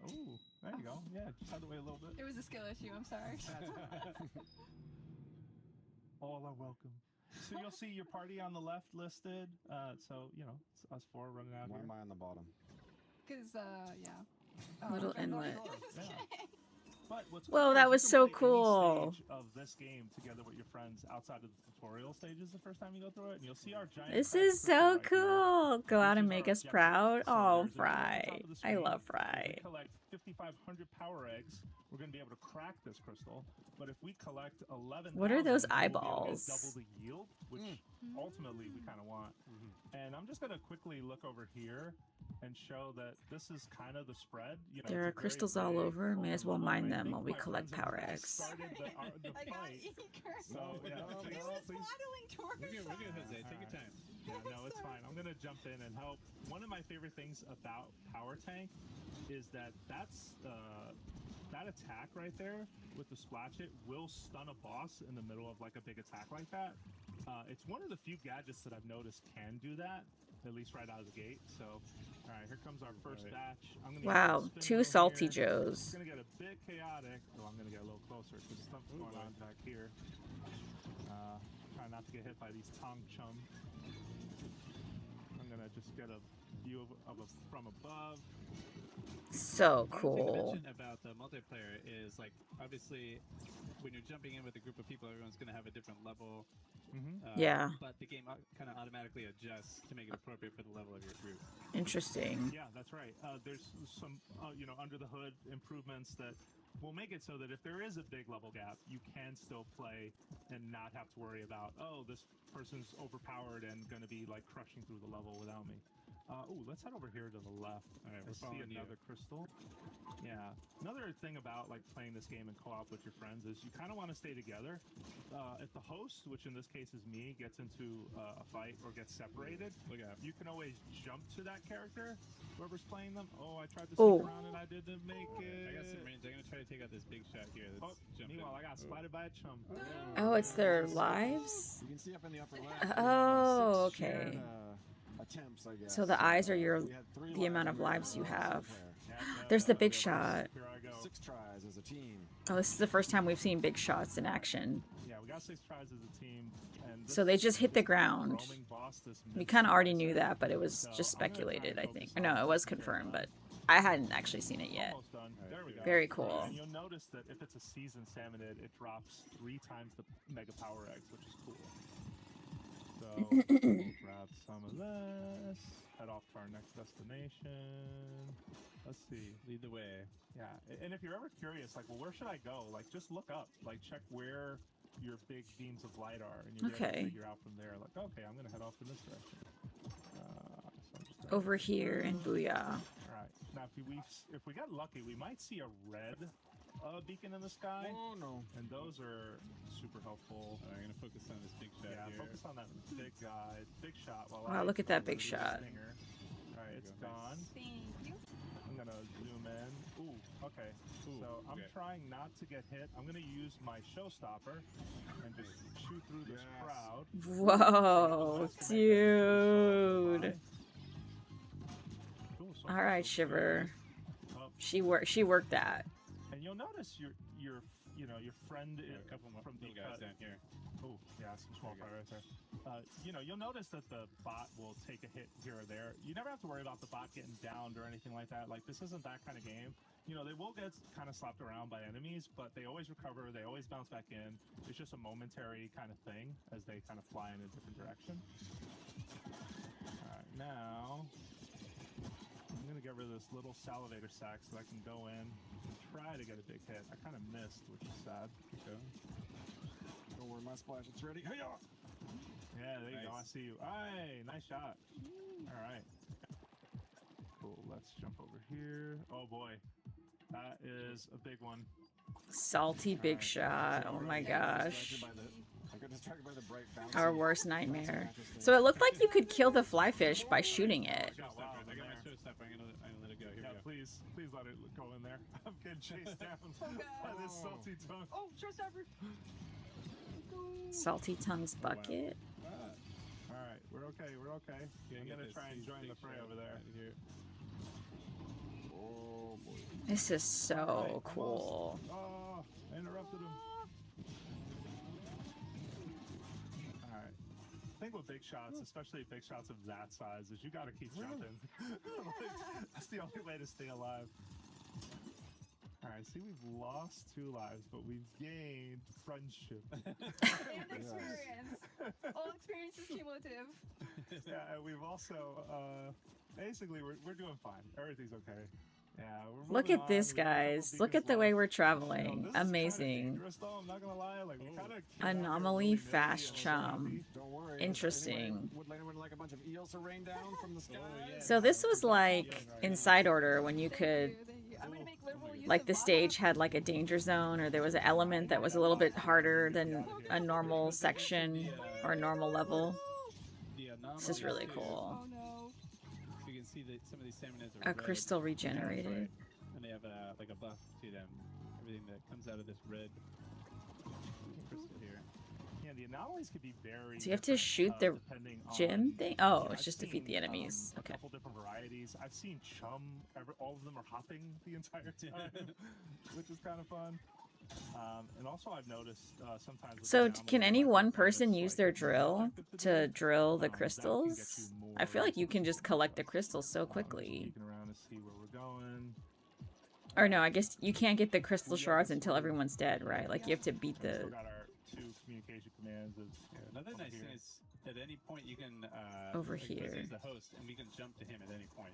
Ooh, there you go. Yeah, just had to wait a little bit. It was a skill issue. I'm sorry. All are welcome. So you'll see your party on the left listed. So it's us 4 running out why here. am I on the bottom? Cause yeah. Little Okay, no, inlet. I'm just Yeah. kidding. But what's Whoa, cool that is was you so can play any cool. stage of this game together with your friends outside of the tutorial stages the first time you go through it, and you'll see our giant. This cracked is crystal so right here, cool. Go out which and is make our us objective. proud. So Oh, there's a tool on Fry. top of the I screen. love If Fry. we collect 5,500 power eggs, we're going to be able to crack this crystal. But if we collect 11, What are those double eyeballs? the yield, which ultimately we kind of want. And I'm just going to quickly look over here and show that this is kind of the spread. There are crystals all over. May as well mine them while we collect power eggs. Started the I got fight. eager. So yeah, He was please. waddling towards We're good, us. Jose. Take your time. Yeah, no, it's fine. I'm gonna jump in and help. One of my favorite things about Power Tank is that that attack right there with the splash it will stun a boss in the middle of like a big attack like that. It's one of the few gadgets that I've noticed can do that, at least right out of the gate. So, all right, here comes our first batch. I'm gonna Wow, get a spin 2 wheel salty here. Joes. It's gonna get a bit chaotic. Oh, I'm gonna get a little closer because something's going on back here. Try not to get hit by these Tong Chum. I'm gonna kind of just get a view from above. So One thing to cool. mention about the multiplayer is, like, obviously, when you're jumping in with a group of people, everyone's going to have a different level. Yeah. But the game kind of automatically adjusts to make it appropriate for the level of your group. Interesting. Yeah, that's right. There's some, under the hood improvements that will make it so that if there is a big level gap, you can still play and not have to worry about, oh, this person's overpowered and going to be like crushing through the level without me. Let's head over here to the left. All right, I we're see following another you. crystal. Yeah. Another thing about like playing this game in co-op with your friends is you kind of want to stay together. If the host, which in this case is me, gets into a fight or gets separated, Look out. you can always jump to that character, whoever's playing them. Oh, I tried to sneak around and I didn't make it. I got some range. I'm going to try to take out this big shot here. Let's jump in. Meanwhile, I got spotted by a chum. Oh, it's their lives? You can see up in the upper left. Oh, six shared, okay. attempts, I guess. So the eyes are We had 3 the amount of here, lives you have. multiplayer. There's the big shot. Here I go. 6 tries as a team. Oh, this is the first time we've seen big shots in action. Yeah, we got 6 tries as a team. And So they just hit the ground. roaming boss, this We kind of already mid- knew that, but it was just speculated, I think. Or no, it was confirmed, but I hadn't actually seen it yet. Almost done. There we go. Very cool. And you'll notice that if it's a seasoned salmonid, it drops 3 times the mega power eggs, which is cool. So we'll grab some of this, head off to our next destination. Let's see. Lead the way. Yeah, and if you're ever curious, like, well, where should I go? Like, just look up, like, check where your big beams of light are, and you'll be able Okay. to figure out from there. Like, okay, I'm gonna head off in this direction. So I'm just gonna- Over here in Booyah. All right. Now, if we get lucky, we might see a red beacon in the sky, Oh, no. and those are super helpful. All right, I'm going to focus on this big shot Yeah, here. focus on that big guy, big shot. While Wow, I look at that do big the shot. stinger. All right, it's There you go. gone. Thank you. I'm gonna zoom in. Ooh, okay. Ooh, So I'm okay. trying not to get hit. I'm gonna use my showstopper and just shoot through this Yes. crowd. Whoa, dude. Cool, so All far, right, so Shiver. good. She worked that. And you'll notice your friend Yeah, a couple more from little the guys down here. Oh, yeah, some small There fire right there. You'll notice that the bot will take a hit here or there. You never have to worry about the bot getting downed or anything like that. Like, this isn't that kind of game. They will get kind of slapped around by enemies, but they always recover. They always bounce back in. It's just a momentary kind of thing as they kind of fly in a different direction. All right, now I'm going to get rid of this little salivator sack so I can go in and try to get a big hit. I kind of missed, which is sad. Okay. Don't worry, my splash. It's ready. Hey, Yeah, there you go. I Nice. see you. Hey, nice shot. All right. Cool. Let's jump over here. Oh boy, that is a big one. Salty big shot. Oh my gosh. I got distracted by the bright bouncy. Our worst nightmare. matches thing. So it looked like you could kill the fly fish by shooting it. Oh, wow, Showstopper. I got my there. showstopper. I'm gonna let it go. Here Yeah, we go. please let it go in there. I'm getting chased down by this salty tongue. Oh, showstopper. Salty tongue's bucket. Ah, All right, we're okay. We're okay. gotta I'm get gonna this try and big join the fray shot over there. out of here. Oh, boy. This is so Alright, cool. almost. Oh, I interrupted him. Alright. The thing with big shots, especially big shots of that size, is you gotta keep jumping. Like, that's the only way to stay alive. Alright, see, we've lost 2 lives, but we've gained friendship. And experience. All experience is cumulative. Yeah, and we've also, basically, we're doing fine. Everything's okay. Yeah, we're Look moving at this, on. We got a couple guys. Look beacons at the way left. we're This traveling. is kinda Amazing. dangerous, though, I'm not gonna lie. Like, we kinda came out here Anomaly willy-nilly fast and chum. sloppy. Don't worry. Interesting. Would anyone like a bunch of eels to rain down from the sky? yeah. So this was like in Side Order when you Thank could, you, thank you. I'm gonna make liberal use like of the bot stage map. had like a danger zone or there was an element that was a little bit harder than a normal section or a normal level. The This is really anomalies, cool. Oh no. too. You can see that some of these salmonids are A red, crystal regenerated. and they have like a buff to them. Everything that comes out of this red crystal here. Yeah, the anomalies could be very. So you have to different, shoot the depending gym on- thing? Oh, Yeah, it's I've just defeat the seen, enemies. A Okay. couple different varieties. I've seen chum. All of them are hopping the entire time, which is kind of fun. And also I've noticed sometimes. With So the can download any of one bonus, person use like, their more drill effective to do, drill the that can get you crystals? I feel more like you can just collect the crystals so I'm just quickly. peeking around to see where we're going. Or no, I guess you can't get the crystal We got shards this until one. everyone's dead, right? Like you have to beat We still the got our 2 communication commands. Another over nice here. thing is at any point you can Over like, here. He's the host, and we can jump to him at any point.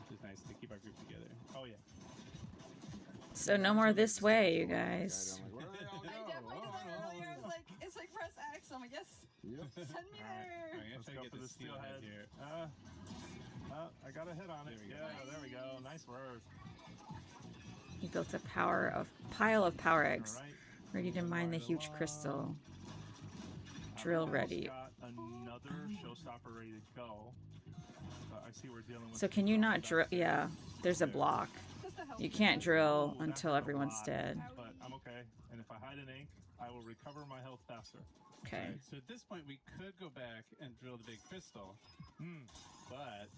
Which is nice to keep our group together. Oh yeah. So no more this way, you guys. I'm like, where do they all I go? definitely did that Oh, earlier. I no. was like, it's like press X. I'm like, yes, Yep. send me Alright. there. I'm Let's gonna go get for the the steelhead steelhead. here. I got a hit on it. There we go. Yeah, there we go. Nice work. He built a pile of power eggs, All right. ready to mine the Right huge along. crystal. I Drill almost ready. Got another showstopper ready to go. But I see we're dealing with. So can you not drill? Yeah, there's a block. Just to help You me. can't drill Oh, that until hurt a everyone's lot, dead. But I'm okay. And if I hide an ink, I will recover my health faster. Okay. Alright, so at this point we could go back and drill the big crystal, but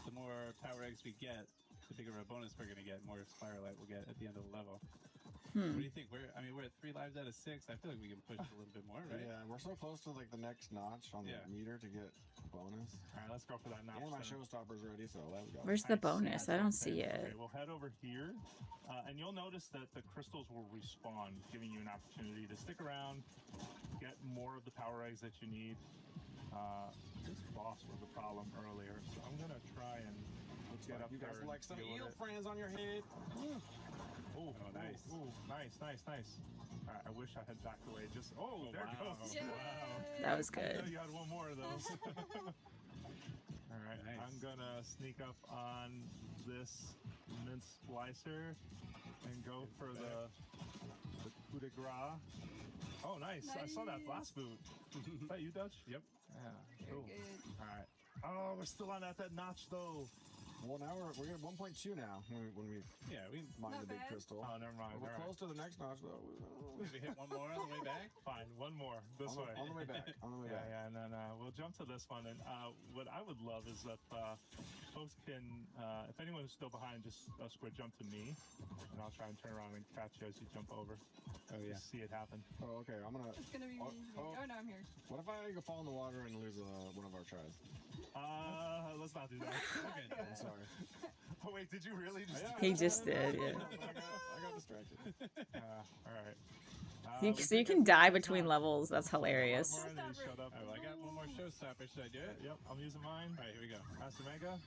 the more power eggs we get, the bigger of a bonus we're gonna get, more spiralite we'll get at the end of the level. What do you think? We're at 3 lives out of 6. I feel like we can push a little bit more, right? Yeah, we're so close to like the next notch on Yeah. the meter to get bonus. All right, let's go for that notch. And my then. showstopper's ready, so there we go. Where's the Nice. bonus? I don't see Okay, it. we'll head over here, and you'll notice that the crystals will respawn, giving you an opportunity to stick around, get more of the power eggs that you need. This boss was a problem earlier, so I'm gonna try and get up You guys there. like some and deal eel with it. friends on your head. Oh, nice. Ooh, nice. All right, I wish I had backed away. Just there it wow. goes. Yay. That was I know good. you had one more of those. All right, Nice. I'm gonna sneak up on this mince splicer and go for the coup de grace. Oh, nice. I saw that blast boot. Is that you, Dutch? Yep. Yeah. Very Cool. good. All right. Oh, we're still on at that notch though. Well, now we're at 1.2 now when we Yeah, we mine Not the big bad. crystal. Oh, never mind. We're All right. close to the next notch though. maybe hit one more on the way back. Fine. One more this way. On the way back. On the way Yeah, back. yeah, and then we'll jump to this one. And what I would love is if folks can, if anyone is still behind, just squid jump to me, and I'll try and turn around and catch you as you jump over. Oh yeah. Just see it happen. Oh, okay. I'm gonna. It's gonna be Oh, me. oh. Oh no, I'm here. What if I fall in the water and lose one of our tries? Let's not do that. Okay. I'm sorry. Oh wait, did you really just? Yeah, He I just did. did, yeah. I got distracted. All right. So you can die between levels. That's hilarious. More enemies showed up. Alright, well, I got one more showstopper. Should I do it? Yep, I'm using mine. Alright, here we go. Master Mega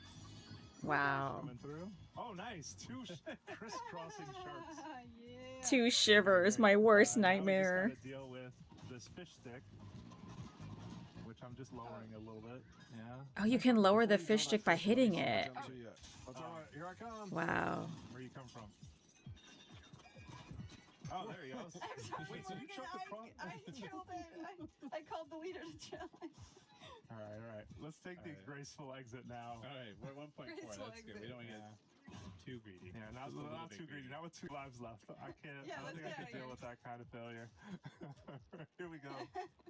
Wow. coming through. Oh, nice. 2 crisscrossing sharks. Yeah. 2 shivers, my worst Now we just nightmare. gotta deal with this fish stick, which I'm just lowering a little bit. Yeah. Oh, you can lower the fish stick by hitting it. Jump to you. That's all right. Here I come. Wow. Where you come from? Oh, there he goes. I'm sorry, Wait, so you Morgan, choked the prawn? I killed it. I called the leader to chill. All right. Let's take the All right. graceful exit now. Alright, we're at 1.4. Graceful That's good. exit. We don't want to Yeah. get too greedy. Yeah, not Just a little bit too greedy. Not with 2 lives left. I can't. Yeah, I don't let's think I get can outta deal here. with that kind of failure. Here we go.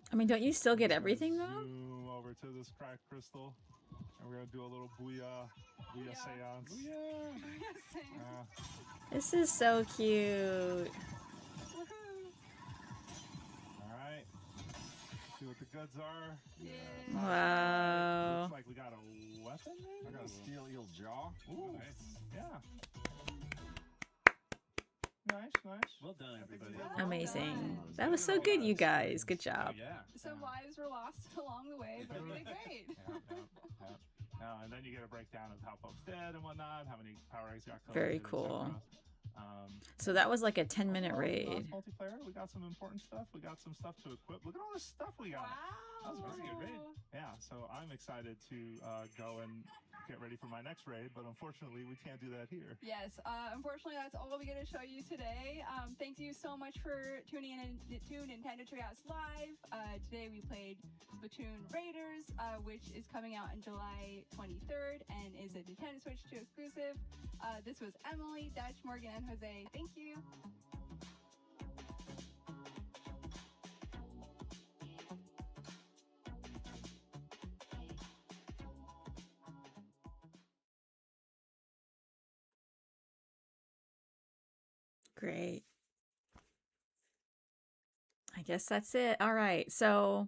I mean, don't you still get Just gonna everything though? Zoom over to this cracked crystal, and we're gonna do a little booyah Booyah. seance. Yes, same. This is so cute. Woohoo. All right. See what the goods are. Yeah. Wow. Looks like we got a weapon. I got a steel eel jaw. Ooh, Nice. yeah. Nice. Well done, everybody. Amazing. That was so good, you guys. Good Oh, job. yeah. Some lives were lost along the way, but we did great. And then you get a breakdown of how folks did and whatnot, how many power eggs got collected. Very et cool. cetera. So that was like a 10-minute raid. Multiplayer. We got some important stuff. We got some stuff to equip. Look at all this stuff we got. Wow. That was a very good raid. Oh. Yeah, so I'm excited to go and get ready for my next raid, but unfortunately we can't do that here. Yes, unfortunately, that's all we get to show you today. Thank you so much for tuning in to Nintendo Treehouse Live. Today we played Splatoon Raiders, which is coming out on July 23rd and is a Nintendo Switch 2 exclusive. This was Emily, Dutch, Morgan, and Jose. Thank you. Great. guess that's it. All right. So,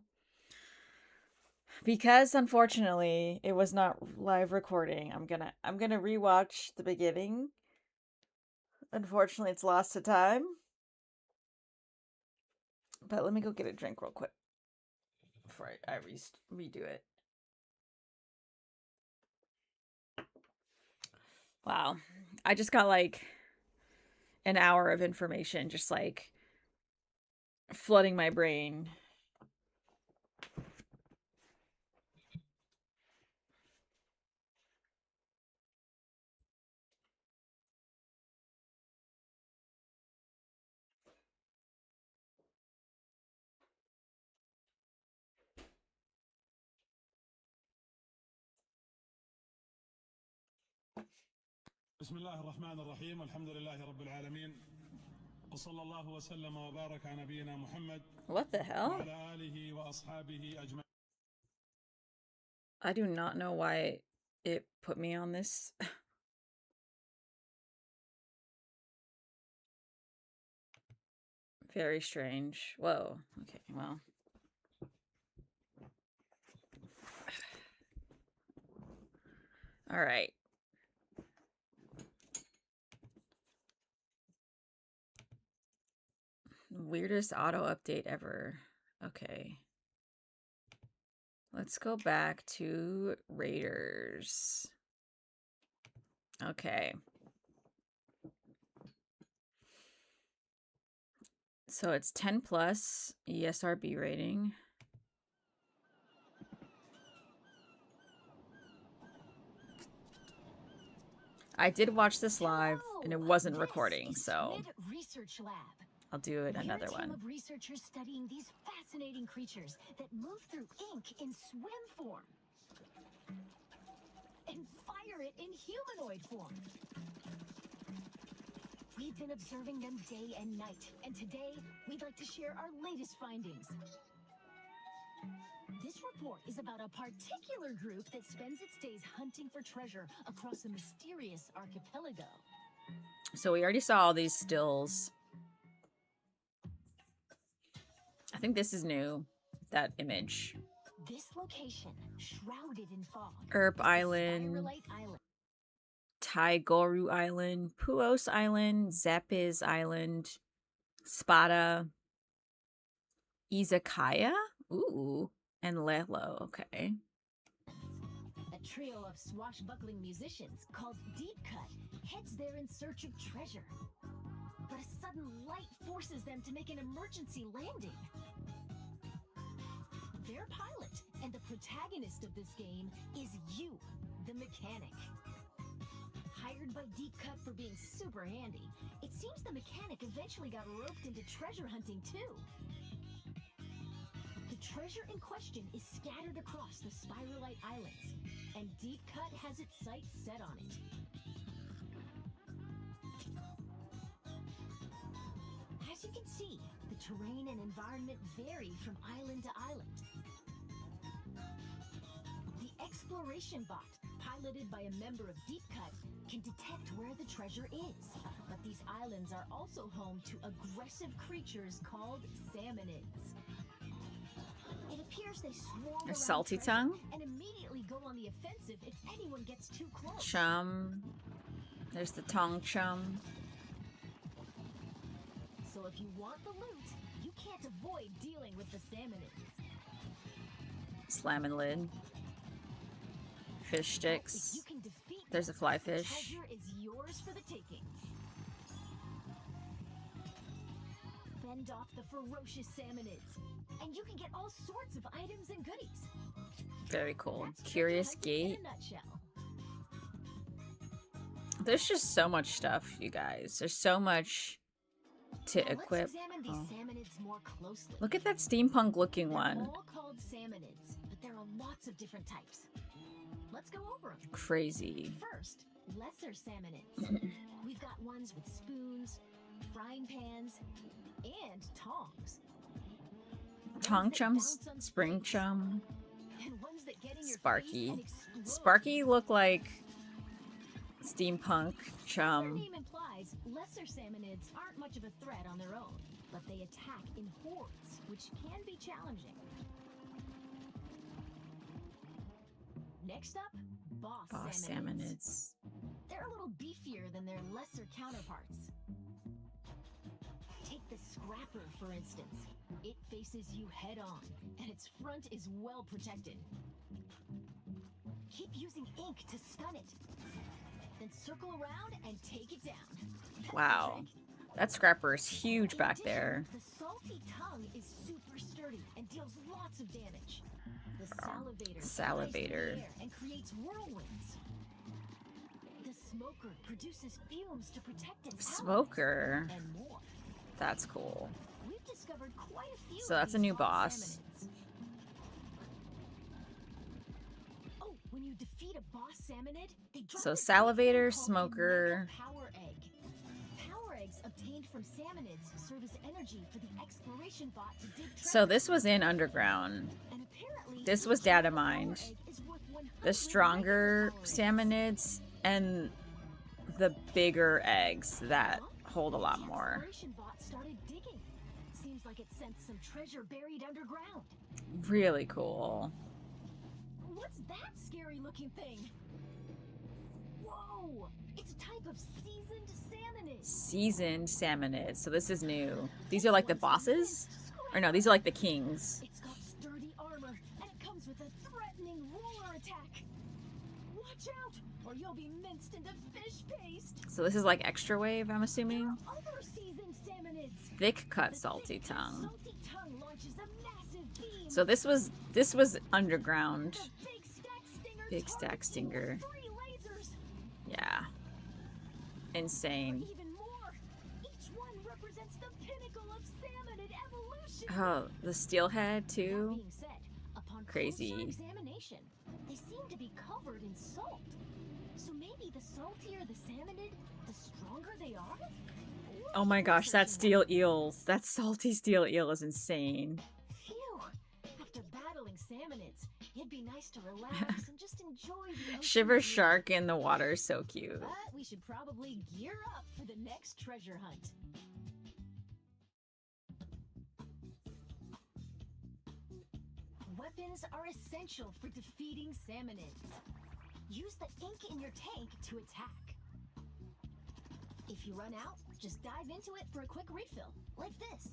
because unfortunately it was not live recording, I'm gonna rewatch the beginning. Unfortunately, it's lost to time. But let me go get a drink real quick before I redo it. Wow. I just got like an hour of information just like flooding my brain. بسم الله الرحمن الرحيم الحمد لله رب العالمين وصلى الله وسلم وبارك على نبينا محمد What the hell? وعلى آله وأصحابه أجمعين. I do not know why it put me on this. Very strange. Whoa. Okay, well. All right. Weirdest auto update ever. Okay. Let's go back to Raiders. Okay. So it's 10 plus ESRB rating. I did watch this live and it wasn't recording, so Research Lab. I'll do it We're another a team one. of researchers studying these fascinating creatures that move through ink in swim form and fire it in humanoid form. We've been observing them day and night, and today we'd like to share our latest findings. This report is about a particular group that spends its days hunting for treasure across a mysterious archipelago. So we already saw all these stills. I think this is new, that image. This location, shrouded in fog, Erp is the Island, Spiralite Island. Taigoru Island, Puos Island, Zepiz Island, Spada, Izakaya? Ooh, and Lelo, okay. A trio of swashbuckling musicians called Deep Cut heads there in search of treasure. But a sudden light forces them to make an emergency landing. Their pilot and the protagonist of this game is you, the mechanic. Hired by Deep Cut for being super handy, it seems the mechanic eventually got roped into treasure hunting too. The treasure in question is scattered across the Spiralite Islands, and Deep Cut has its sights set on it. As you can see, the terrain and environment vary from island to island. The exploration bot, piloted by a member of Deep Cut, can detect where the treasure is. But these islands are also home to aggressive creatures called salmonids. It appears they swarm around Salty treasure tongue? and immediately go on the offensive if anyone gets too close. Chum. There's the tongue chum. So if you want the loot, you can't avoid dealing with the salmonids. Slamming lid. Fish If sticks. you can defeat There's a them, fly the fish. treasure is yours for the taking. Fend off the ferocious salmonids, and you can get all sorts of items and goodies. Very cool. That's Curious treasure hunting Gate. in a nutshell. There's just so much stuff, you guys. There's so much to Now equip. let's examine these Oh. salmonids more closely. Look at that steampunk looking They're one. all called salmonids, but there are lots of different types. Let's go over them. Crazy. First, lesser salmonids. We've got ones with spoons, frying pans, and tongs. Tong Ones that chum, bounce on spring springs, chum, and ones that get in your face Sparky. and explode. Sparky looked like Steampunk As chum. their name implies, lesser salmonids aren't much of a threat on their own, but they attack in hordes, which can be challenging. Next up, boss salmonids. They're a little beefier than their lesser counterparts. Take the Scrapper, for instance. It faces you head on, and its front is well protected. Keep using ink to stun it. Then circle around and take it down. That's Wow. the trick. That scrapper is huge back In there. addition, the salty tongue is super sturdy and deals lots of damage. The salivator flies through Salivator. the air and creates whirlwinds. The smoker produces fumes to protect its allies, Smoker. and more. That's cool. We've discovered quite a few. So of that's a these new boss boss. salmonids. Oh, when you defeat a boss salmonid, they drop So this salivator, thing called a smoker. mega power egg. Power eggs obtained from salmonids serve as energy for the exploration bot to dig So treasure. this was in Underground. And apparently, This was each data power mined. egg is worth 100 The stronger mega power eggs. salmonids and the bigger eggs that Well, hold a lot the more. exploration bot started digging. Seems like it sensed some treasure buried underground. Really cool. What's that scary looking thing? Whoa! It's a type of seasoned salmonid. Seasoned salmonids. So this is new. These are like the bosses? Or no, these are like the kings. It's got sturdy armor, and it comes with a threatening roller attack. Watch out, or you'll be minced into fish paste. So this is like extra wave, I'm There assuming. are other seasoned salmonids. Thick cut The salty thick-cut tongue. salty tongue launches a massive beam. So this was underground. The big stack stinger. Big stack targets you stinger. with 3 lasers. Yeah. Insane. Even more. Each one represents the pinnacle of salmonid evolution. Oh, the steelhead That too. being said, upon Crazy. closer examination, they seem to be covered in salt. So maybe the saltier the salmonid, the stronger they are? Oh my gosh, that steel eels. That salty steel eel is insane. Phew! After battling salmonids, it'd be nice to relax and just enjoy the ocean Shiver view. shark in the water is so cute. But we should probably gear up for the next treasure hunt. Weapons are essential for defeating salmonids. Use the ink in your tank to attack. If you run out, just dive into it for a quick refill, like this.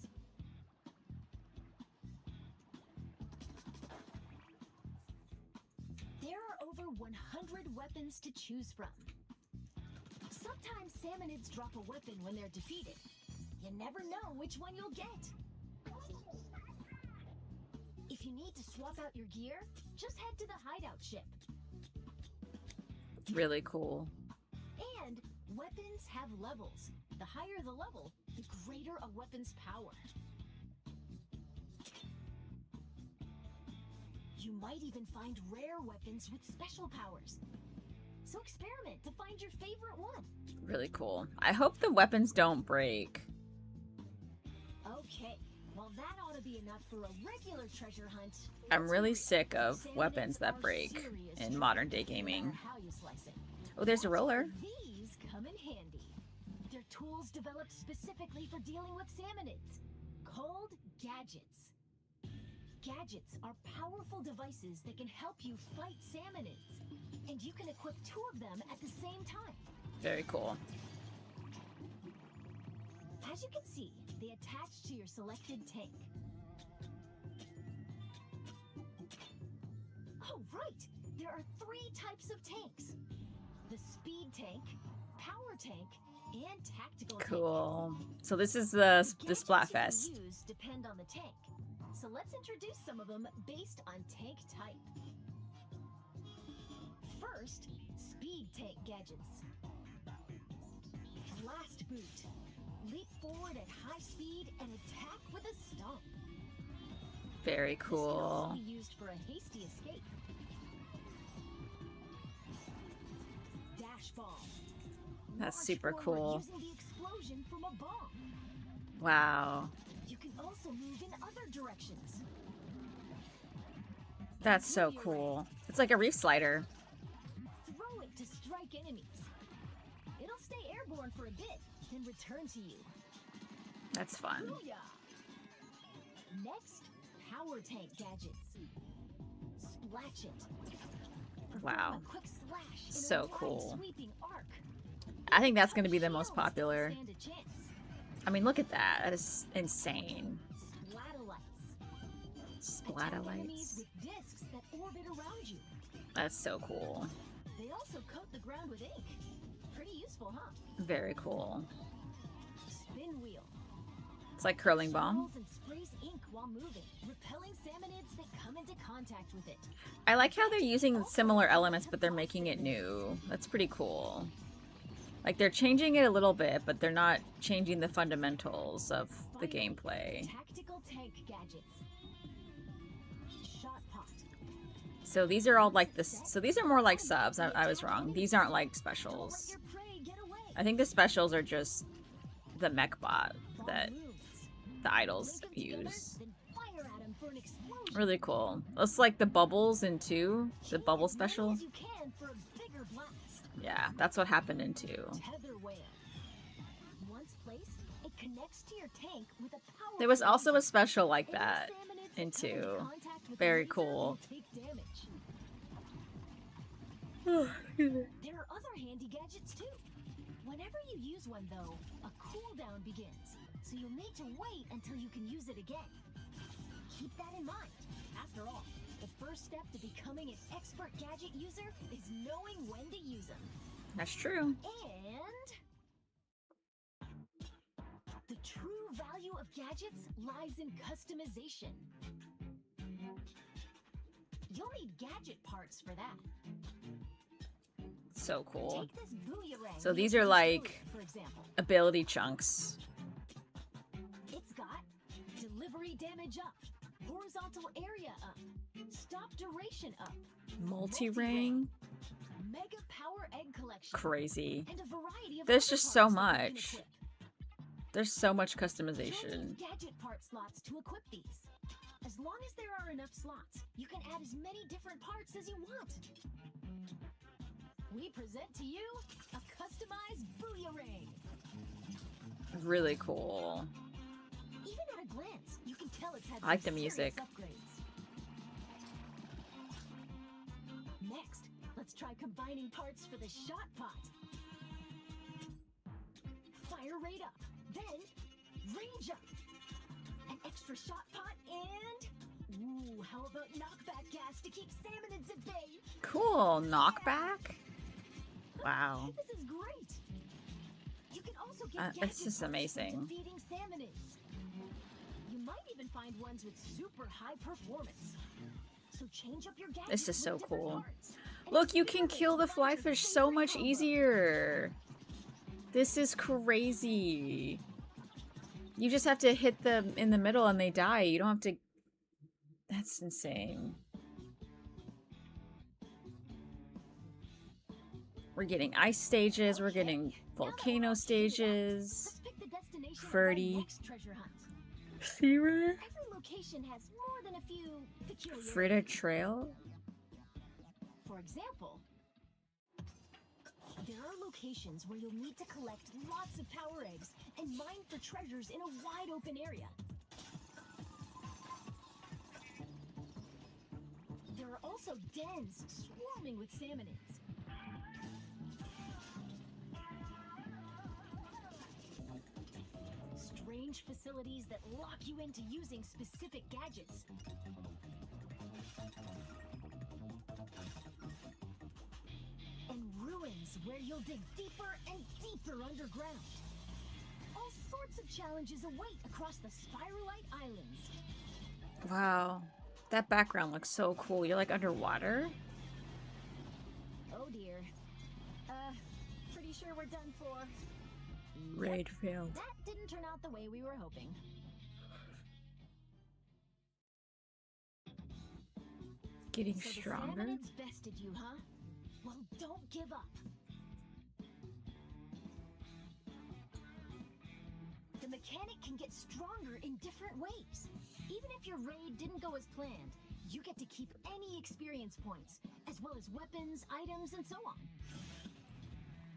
There are over 100 weapons to choose from. Sometimes salmonids drop a weapon when they're defeated. You never know which one you'll get. If you need to swap out your gear, just head to the hideout ship. Really cool. And weapons have levels. The higher the level, the greater a weapon's power. You might even find rare weapons with special powers. So experiment to find your favorite one. Really cool. I hope the weapons don't break. Okay, well that ought to be enough for a regular treasure hunt. I'm really sick of Salmonids weapons that are break serious in treasure, modern day no matter gaming. how you slice it. Oh, there's a That's roller. where these come in handy. They're tools developed specifically for dealing with salmonids, called gadgets. Gadgets are powerful devices that can help you fight salmonids, and you can equip 2 of them at the same time. Very cool. As you can see, they attach to your selected tank. Oh, right! There are 3 types of tanks. The speed tank, power tank, and tactical tank. Cool. So this is the Gadgets you can Splatfest. use depend on the tank. So let's introduce some of them based on tank type. First, speed tank gadgets. Blast boot. Leap forward at high speed and attack with a stomp. Very This can also cool. be used for a hasty escape. Dash bomb. That's Launch super forward cool. Using the explosion from a bomb. Wow. You can also move in other directions. That's so cool. It's like a reef slider. Throw it to strike enemies. stay airborne for a bit, then return to you. That's fun. Booyah! Next, power tank gadgets. Splash it. Perform Wow. a quick slash in So a wide cool. sweeping arc. I think that's going to be the most Shields don't popular. stand a chance. I mean, look at that. That is insane. Splatterlights. Attack enemies Splatterlights. with discs that orbit around you. That's so cool. They also coat the ground with ink. Pretty useful, huh? Very cool. Spin wheel. It's like curling bomb. Swirls and sprays ink while moving, repelling salmonids that come into contact with it. I like how they're using similar elements, but they're making it new. That's pretty cool. Like, they're changing it a little bit, but they're not changing the fundamentals of the gameplay. Tactical tank gadgets. Shot pot. So these are all like this. So these are more like subs. I was wrong. These aren't like Don't let specials. your prey get away. I think the specials are just the mech bot Bomb that moves. the idols Link 'em together, use. then fire at 'em for an explosion. Really cool. It's like the bubbles in 2, the Chain bubble as many special. as you can for a bigger blast. Yeah, that's what happened in 2. Tether whale. Once placed, it connects to your tank with a powerful There was also a engine. special like Any that salmonids in that come 2. contact with the Very laser cool. will take damage. There are other handy gadgets too. Whenever you use one though, a cooldown begins, so you'll need to wait until you can use it again. Keep that in mind. After all, the first step to becoming an expert gadget user is knowing when to use them. That's true. And the true value of gadgets lies in customization. You'll need gadget parts for that. So cool. Take this booyarang So these used are in like Splatoon, for example. ability chunks. It's got delivery damage up, horizontal area up, stop duration up, Multi-ring. mega power egg collection, Crazy. and a variety of There's other just so parts that you can much. equip. There's so much You'll need customization. gadget part slots to equip these. As long as there are enough slots, you can add as many different parts as you want. We present to you a customized booyarang. Really cool. Even at a glance, you can tell it's had I like some the serious music. upgrades. Next, let's try combining parts for the shot pot. Fire rate up, then range up. An extra shot pot and... Ooh, how about knockback gas to keep salmonids at bay? Cool. Knockback? Wow. This is great. You can also get This gadget is parts for amazing. defeating salmonids. You might even find ones with super high performance. So change up your gadgets This is with so different cool. parts. And Look, you can experiment kill the to find your flyfish so favorite much combo. easier. This is crazy. You just have to hit them in the middle and they die. You don't have to... That's insane. We're getting ice stages. We're getting Okay, now that we're volcano all figured out, stages. let's pick the destination of our Ferdy. next treasure hunt. Sierra? Every location has more than a few peculiarities. Fritta Trail? For example, there are locations where you'll need to collect lots of power eggs and mine for treasures in a wide open area. There are also dens swarming with salmonids. Strange facilities that lock you into using specific gadgets. And ruins where you'll dig deeper and deeper underground. All sorts of challenges await across the Spiralite Islands. Wow. That background looks so cool. You're like underwater? Oh dear. Pretty sure we're done for. Raid failed. That didn't turn out the way we were hoping. Getting So stronger? the salmonids bested you, huh? Well, don't give up. The mechanic can get stronger in different ways. Even if your raid didn't go as planned, you get to keep any experience points, as well as weapons, items, and so on.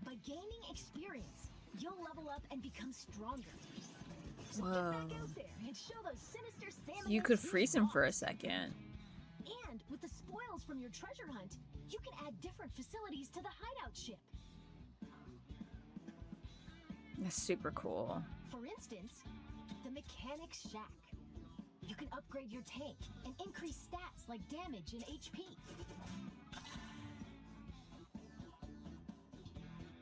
By gaining experience, you'll level up and become stronger. So Whoa. get back out there and show those sinister salmon. You could freeze him for a second. And with the spoils from your treasure hunt, you can add different facilities to the hideout ship. That's super cool. For instance, the Mechanic's Shack. You can upgrade your tank and increase stats like damage and HP.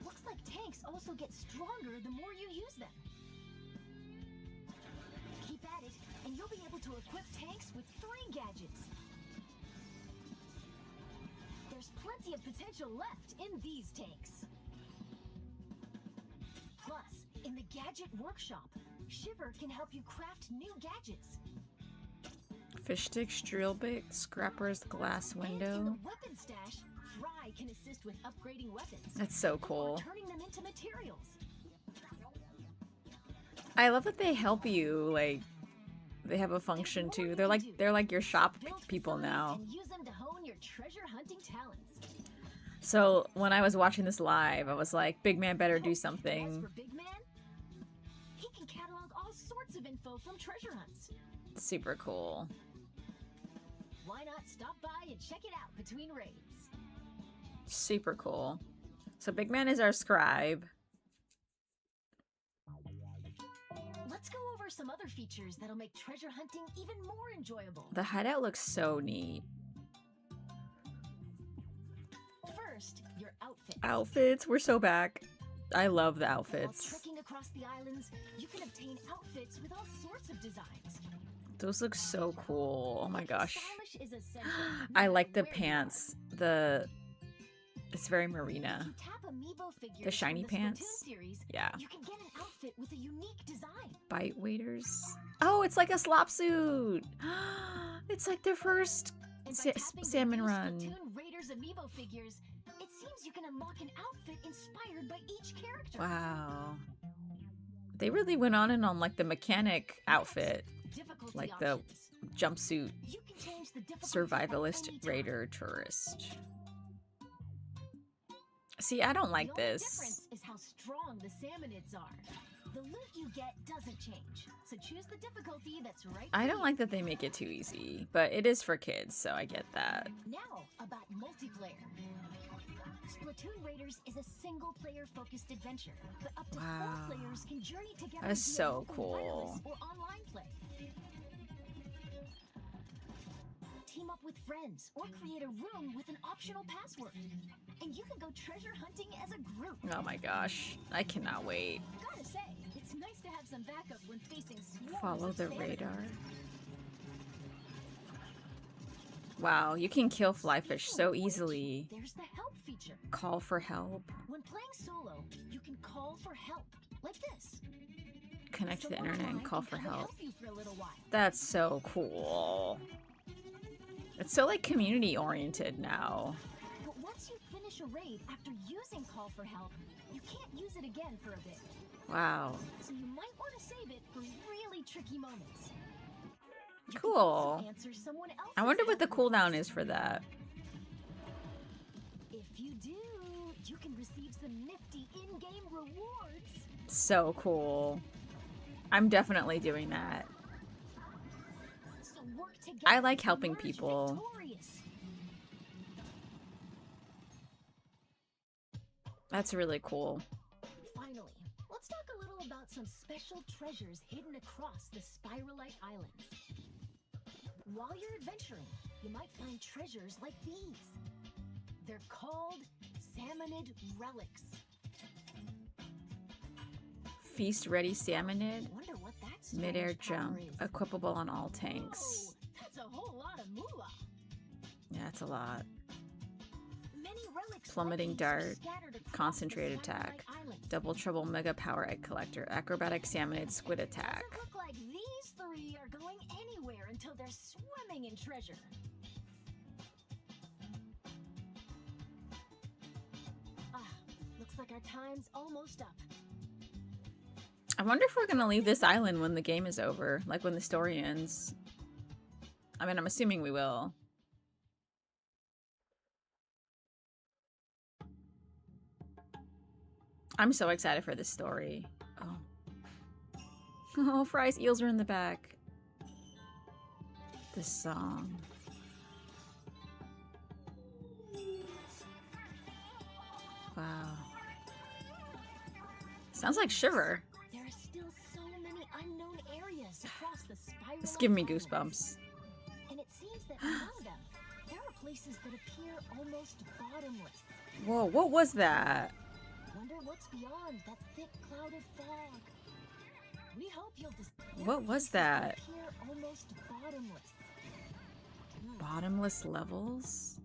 Looks like tanks also get stronger the more you use them. Keep at it, and you'll be able to equip tanks with 3 gadgets. There's plenty of potential left in these tanks. Plus, in the Gadget Workshop, Shiver can help you craft new gadgets. Fish sticks, drill bit, scrapper's glass And in window. the weapon stash, Fry can assist with upgrading weapons. That's so Or cool. turning them into materials. I love that they help you. Like, they have a function too. They're like your shop Build people facilities now. and use them to hone your treasure hunting talents. So when I was watching this live, I was like, Big Man better do As something. for Big Man, he can catalog all sorts of info from treasure hunts. Super cool. Why not stop by and check it out between raids? Super cool. So Big Man is our scribe. Let's go over some other features that'll make treasure hunting even more enjoyable. The hideout looks so neat. First, your outfit. Outfits, we're so back. I love the While outfits. trekking across the islands, you can obtain outfits with all sorts of designs. Those look so cool. Oh my gosh. Stylish is essential, no I matter like the where you pants. It's very marina. If you tap amiibo figures The shiny from the pants? Splatoon series, Yeah. you can get an outfit with a unique design. Bite waiters. Oh, it's like a slop suit. It's like their first And by sa- tapping the salmon new run. Splatoon Raiders amiibo figures, it seems you can unlock an outfit inspired by each character. Wow. They really went on and on like the mechanic outfit, Difficulty like the options. jumpsuit You can change the difficulty at survivalist any time. raider tourist. See, I don't like The only this. difference is how strong the salmonids are. The loot you get doesn't change, so choose the difficulty that's right I for don't you. like that they make it too easy, but it is for kids, so I get that. Now, about multiplayer. Splatoon Raiders is a single-player focused adventure, but up to Wow. 4 players can journey together That's via so both cool. wireless or online play. Team up with friends or create a room with an optional password. And you can go treasure hunting as a group. Oh my gosh, I cannot wait. Gotta say, it's nice to have some backup when facing swarms Follow of the salmon. radar. Wow, you can kill flyfish so Speaking of which, easily. There's the help feature. Call for help. When playing solo, you can call for help, like this. Connect to the Someone internet and online call can for come and help. you for a little while. That's so cool. It's so like community oriented now. But once you finish a raid after using call for help, you can't use it again for a bit. Wow. So you might want to save it for really tricky moments. You can Cool. also answer someone else's I wonder what the help cooldown request. is for that. If you do, you can receive some nifty in-game rewards. So cool. I'm definitely doing that. So work together I like to helping emerge people. victorious. That's really cool. Finally, let's talk a little about some special treasures hidden across the Spiralite Islands. While you're adventuring, you might find treasures like these. They're called salmonid relics. Feast ready salmonid. Wonder what that strange Mid-air power jump. is. Equipable on all tanks. Whoa, that's a whole lot of moolah. Yeah, that's a lot. Many relics Plummeting like these are dart, scattered across concentrated the Spiralite attack, Islands. Double trouble mega power egg collector. Acrobatic salmonid squid attack. Doesn't look like these 3 are going anywhere until they're swimming in treasure. Ah, looks like our time's almost up. I wonder if we're gonna leave this island when the game is over, like when the story ends. I mean, I'm assuming we will. I'm so excited for this story. Oh. Oh, Fry's eels are in the back. This song. Wow. Sounds like Shiver. There are still so many unknown areas across the spiral. It's giving me goosebumps. And it seems that among them, there are places that appear almost bottomless. Whoa, what was that? Wonder what's beyond that thick cloud of fog. We hope you'll What was that? appear almost bottomless. Bottomless levels?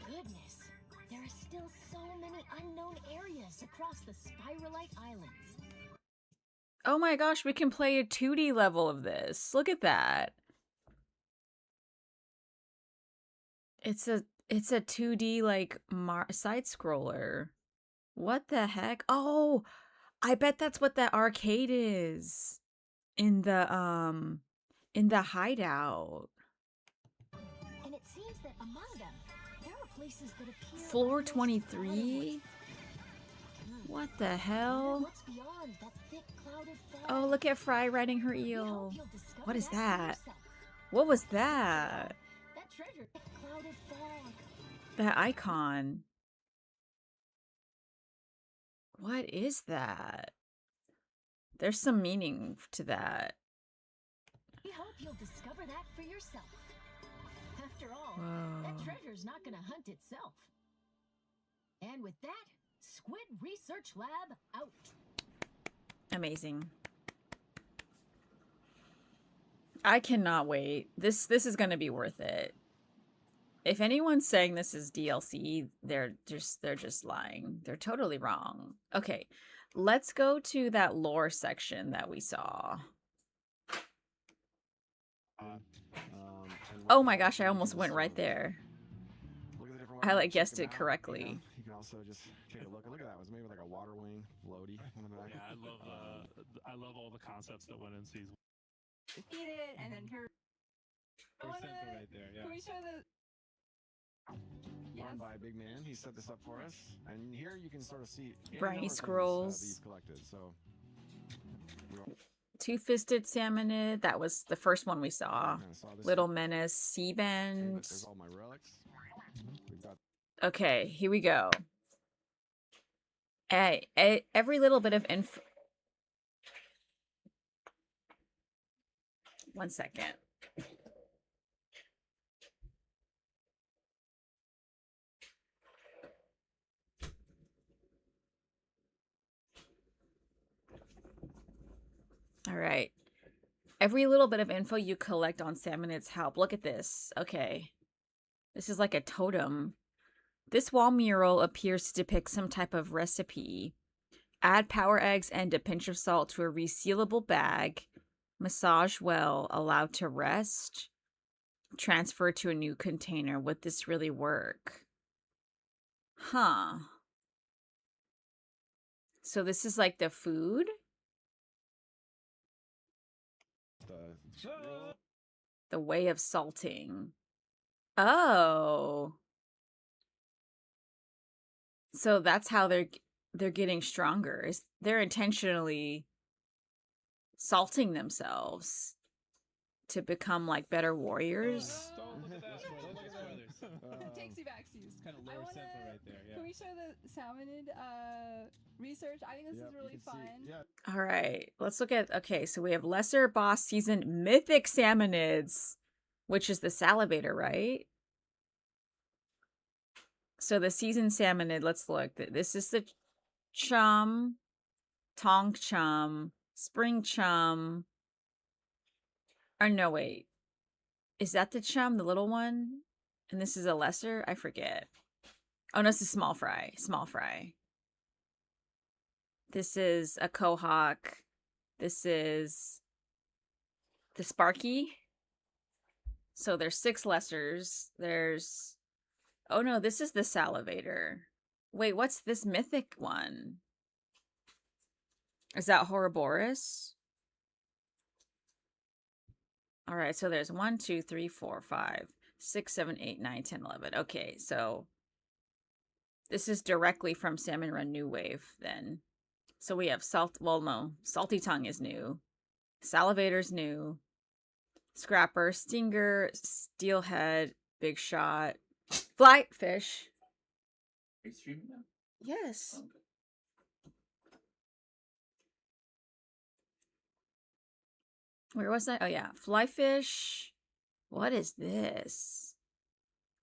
Goodness, there are still so many unknown areas across the Spiralite Islands. Oh my gosh, we can play a 2D level of this. Look at that. It's a 2D like side scroller. What the heck? Oh, I bet that's what that arcade is in the hideout. And it seems that among them, there are places that appear Floor almost 23? bottomless. What the Wonder hell? what's beyond that thick cloud of fog. Oh, look at Fry riding her We hope eel. you'll discover What is for that? yourself. What was that? That treasure, thick cloud of fog. That icon. What is that? There's some meaning to that. We hope you'll discover that for yourself. After all, Whoa. that treasure's not gonna hunt itself. And with that, Squid Research Lab out. Amazing. I cannot wait. This is going to be worth it. If anyone's saying this is DLC, they're just lying. They're totally wrong. Okay, let's go to that lore section that we saw. Oh my gosh, I almost went right there. I like guessed it correctly. You can also just take a look. Look at that. It was made with like a water wing floaty on the back. Yeah, I love all the concepts that went into these. Defeat it, and then her. I Or wanna- Central right there, yeah. Can we show the? Run by a big man. He set this up for us, and here you can sort of see any Briny number of things, scrolls. that he's collected. So Two-fisted salmonid. That was the first one we saw. kinda saw this Little here. Menace, sea Okay, bend. there's all my relics. We've got Okay, here we go. Every little bit of info. One second. All right. Every little bit of info you collect on Salmonid's help. Look at this. Okay. This is like a totem. This wall mural appears to depict some type of recipe. Add power eggs and a pinch of salt to a resealable bag. Massage well, allowed to rest. Transfer to a new container. Would this really work? Huh. So this is like the food? the The way of salting. Oh. So that's how they're getting stronger. Is they're intentionally salting themselves to become like better warriors. Don't look at that. Look at spoilers. Takesy backsies. It's kind of I lower wanna- Central right there, yeah. Can we show the salmonid research? I think this Yep, is you really can see- fun. yeah, All right, let's look at, okay, so we have lesser boss seasoned mythic salmonids, which is the salivator, right? So the seasoned salmonid, let's look. This is the chum, tonk chum, spring chum. Or no, wait. Is that the chum, the little one? And this is a lesser? I forget. Oh, no, this is small fry. Small fry. This is a quahog. This is the Sparky. So there's 6 lessers. There's... Oh no, this is the salivator. Wait, what's this mythic one? Is that Ouroboros? All right, so there's 1, 2, 3, 4, 5. 6, 7, 8, 9, 10, 11. Okay, so this is directly from Salmon Run New Wave then. So we have Salty Tongue is new. Salivator's new. Scrapper, Stinger, Steelhead, Big Shot, Fly Fish. Are you streaming now? Yes. Okay. Where was that? Oh yeah, Flyfish. What is this?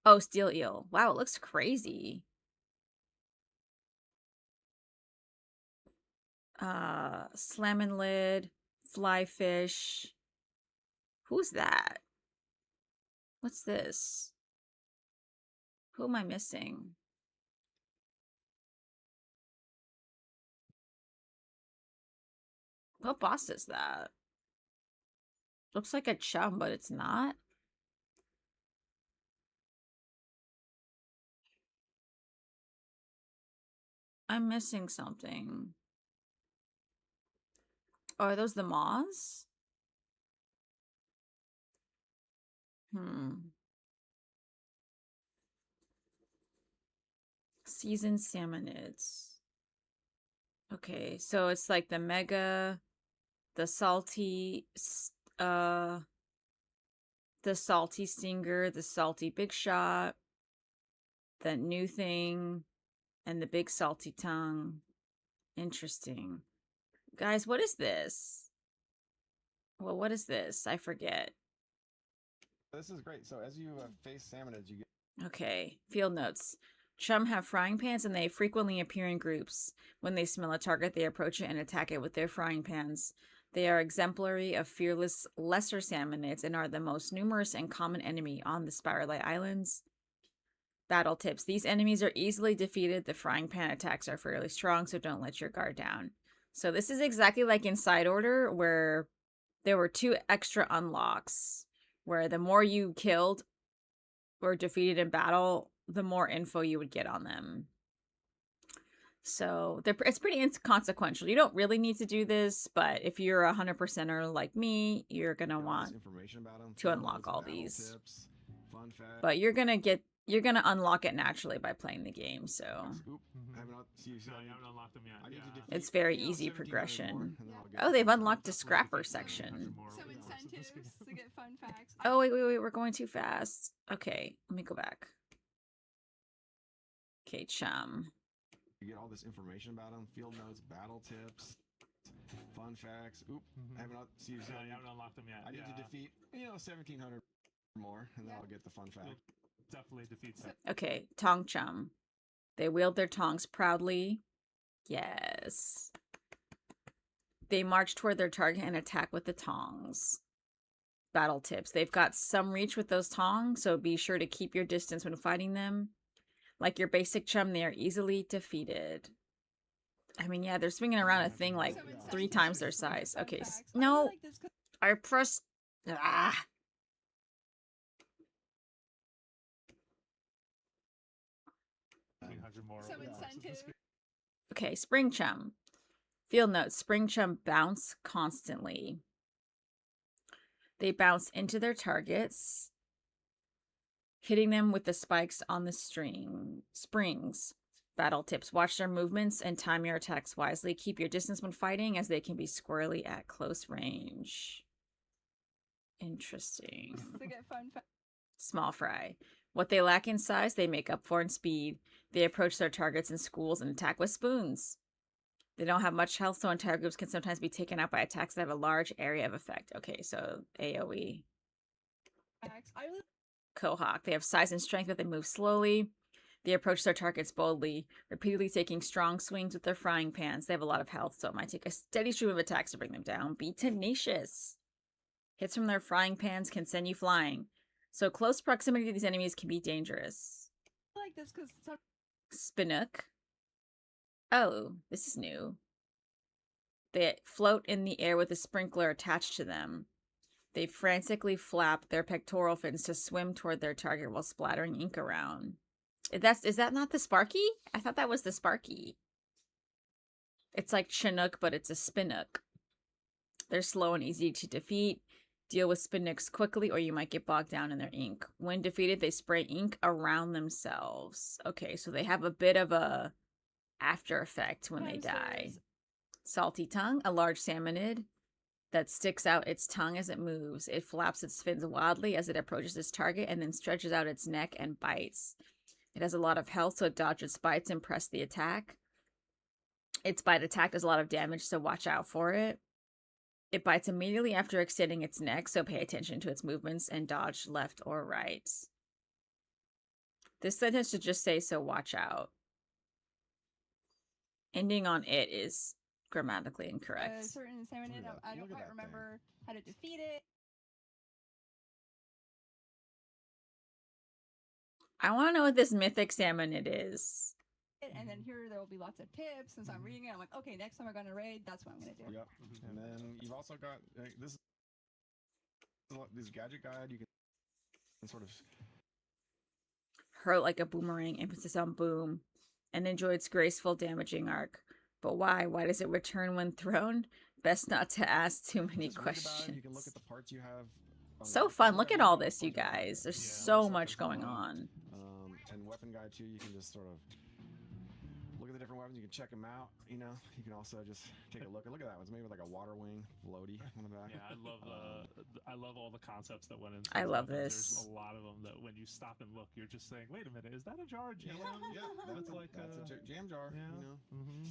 Oh, Steel Eel. Wow, it looks crazy. Slammin' Lid, Flyfish. Who's that? What's this? Who am I missing? What boss is that? Looks like a chum, but it's not. I'm missing something. Oh, are those the moths? Seasoned salmonids. Okay, so it's like the mega, the salty, the salty stinger, the salty big shot, the new thing, and the big salty tongue. Interesting. Guys, what is this? Well, what is this? I forget. This is great. So as you face salmonids, you get Okay, field notes. Chum have frying pans and they frequently appear in groups. When they smell a target, they approach it and attack it with their frying pans. They are exemplary of fearless lesser salmonids and are the most numerous and common enemy on the Spiralite Islands. Battle tips. These enemies are easily defeated. The frying pan attacks are fairly strong, so don't let your guard down. So this is exactly like in Side Order, where there were 2 extra unlocks, where the more you killed or defeated in battle, the more info you would get on them. So it's pretty inconsequential. You don't really need to do this, but if you're a 100%er like me, you're gonna want information about them, to unlock all these. tips, fun facts. But you're gonna unlock it naturally by playing the game. So Oop, I haven't unlocked them yet. I need to defeat, it's very you know, easy 1,700 progression. more, and then I'll get Oh, the they've fun unlocked a facts. scrapper section. Some incentives to get fun facts. Oh, wait, we're going too fast. Okay, let me go back. Okay, Chum. You get all this information about them, field notes, battle tips, fun facts. Oop, I haven't unlocked them yet. I need to defeat, 1,700 more, and then I'll get the fun fact. Definitely defeats that. Okay, Tong Chum. They wield their tongs proudly. Yes. They march toward their target and attack with the tongs. Battle tips. They've got some reach with those tongs, so be sure to keep your distance when fighting them. Like your basic chum, they are easily defeated. I mean, yeah, they're swinging around a thing like 3 times their size. Okay, no. I pressed... Ah! Some incentives. Okay, Spring Chum. Field notes. Spring Chum bounce constantly. They bounce into their targets, hitting them with the spikes on the springs. Battle tips. Watch their movements and time your attacks wisely. Keep your distance when fighting, as they can be squirrely at close range. Interesting. To get fun facts. Small fry. What they lack in size, they make up for in speed. They approach their targets in schools and attack with spoons. They don't have much health, so entire groups can sometimes be taken out by attacks that have a large area of effect. Okay, so AoE. Quahog. They have size and strength, but they move slowly. They approach their targets boldly, repeatedly taking strong swings with their frying pans. They have a lot of health, so it might take a steady stream of attacks to bring them down. Be tenacious. Hits from their frying pans can send you flying. So close proximity to these enemies can be dangerous. I like this because Spinook. Oh, this is new. They float in the air with a sprinkler attached to them. They frantically flap their pectoral fins to swim toward their target while splattering ink around. Is that not the Sparky? I thought that was the Sparky. It's like Chinook, but it's a Spinook. They're slow and easy to defeat. Deal with Spinix quickly or you might get bogged down in their ink. When defeated, they spray ink around themselves. Okay, so they have a bit of a after effect when they die. Salty Tongue, a large salmonid that sticks out its tongue as it moves. It flaps its fins wildly as it approaches its target and then stretches out its neck and bites. It has a lot of health, so it dodges bites and press the attack. Its bite attack does a lot of damage, so watch out for it. It bites immediately after extending its neck, so pay attention to its movements and dodge left or right. This sentence should just say, so watch out. Ending on it is grammatically incorrect. A certain salmonid, I don't quite remember how to defeat it. I want to know what this mythic salmonid is. And then here there will be lots of tips. And so I'm reading it. I'm like, okay, next time we're going to raid, that's what I'm going to do. Yep. And then you've also got this gadget guide. You can sort of hurl like a boomerang, emphasis on boom, and enjoy its graceful damaging arc. But why? Why does it return when thrown? Best not to ask too many questions. You can look at the parts you have. So fun. Look at all this, you guys. There's so much going on. And weapon guide too, you can just sort of look at the different weapons. You can check them out. You know, you can also just take a look. Look at that one. It's made with like a water wing floaty on the back. Yeah, I love all the concepts that went into. I love weapons. this. There's a lot of them that when you stop and look, you're just saying, "Wait a minute, is that a jar of jam?" Yeah, that's a jam jar. Yeah. You know,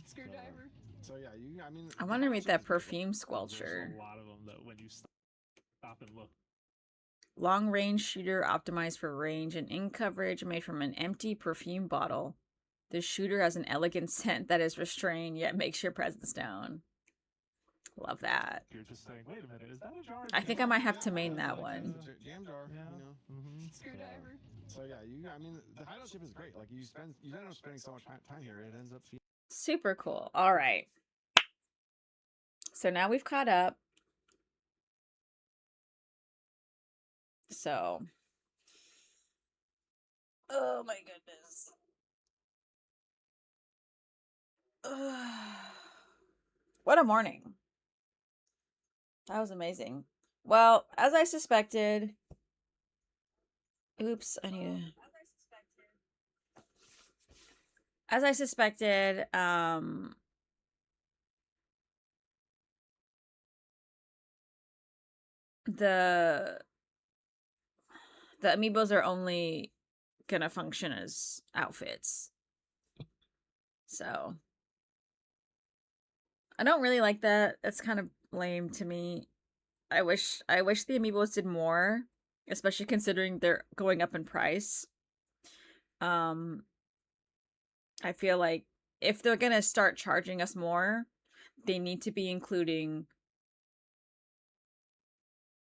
Screwdriver. So yeah, I mean, I want to read that perfume squelcher. There's a lot of them that when you stop and look. Long range shooter optimized for range and ink coverage, made from an empty perfume bottle. The shooter has an elegant scent that is restrained yet makes your presence known. Love that. You're just saying, wait a minute, is that a jar? I think I might have to main that one. Jam jar. Yeah. You know. Screwdriver. So yeah, I mean, the hideout ship is great. Like you end up spending so much time here, it ends up. Super cool. All right. So now we've caught up. So, oh my goodness. What a morning. That was amazing. Well, as I suspected, oops, I need to, as I suspected, the amiibos are only gonna function as outfits. So I don't really like that. That's kind of lame to me. I wish the amiibos did more, especially considering they're going up in price. I feel like if they're gonna start charging us more, they need to be including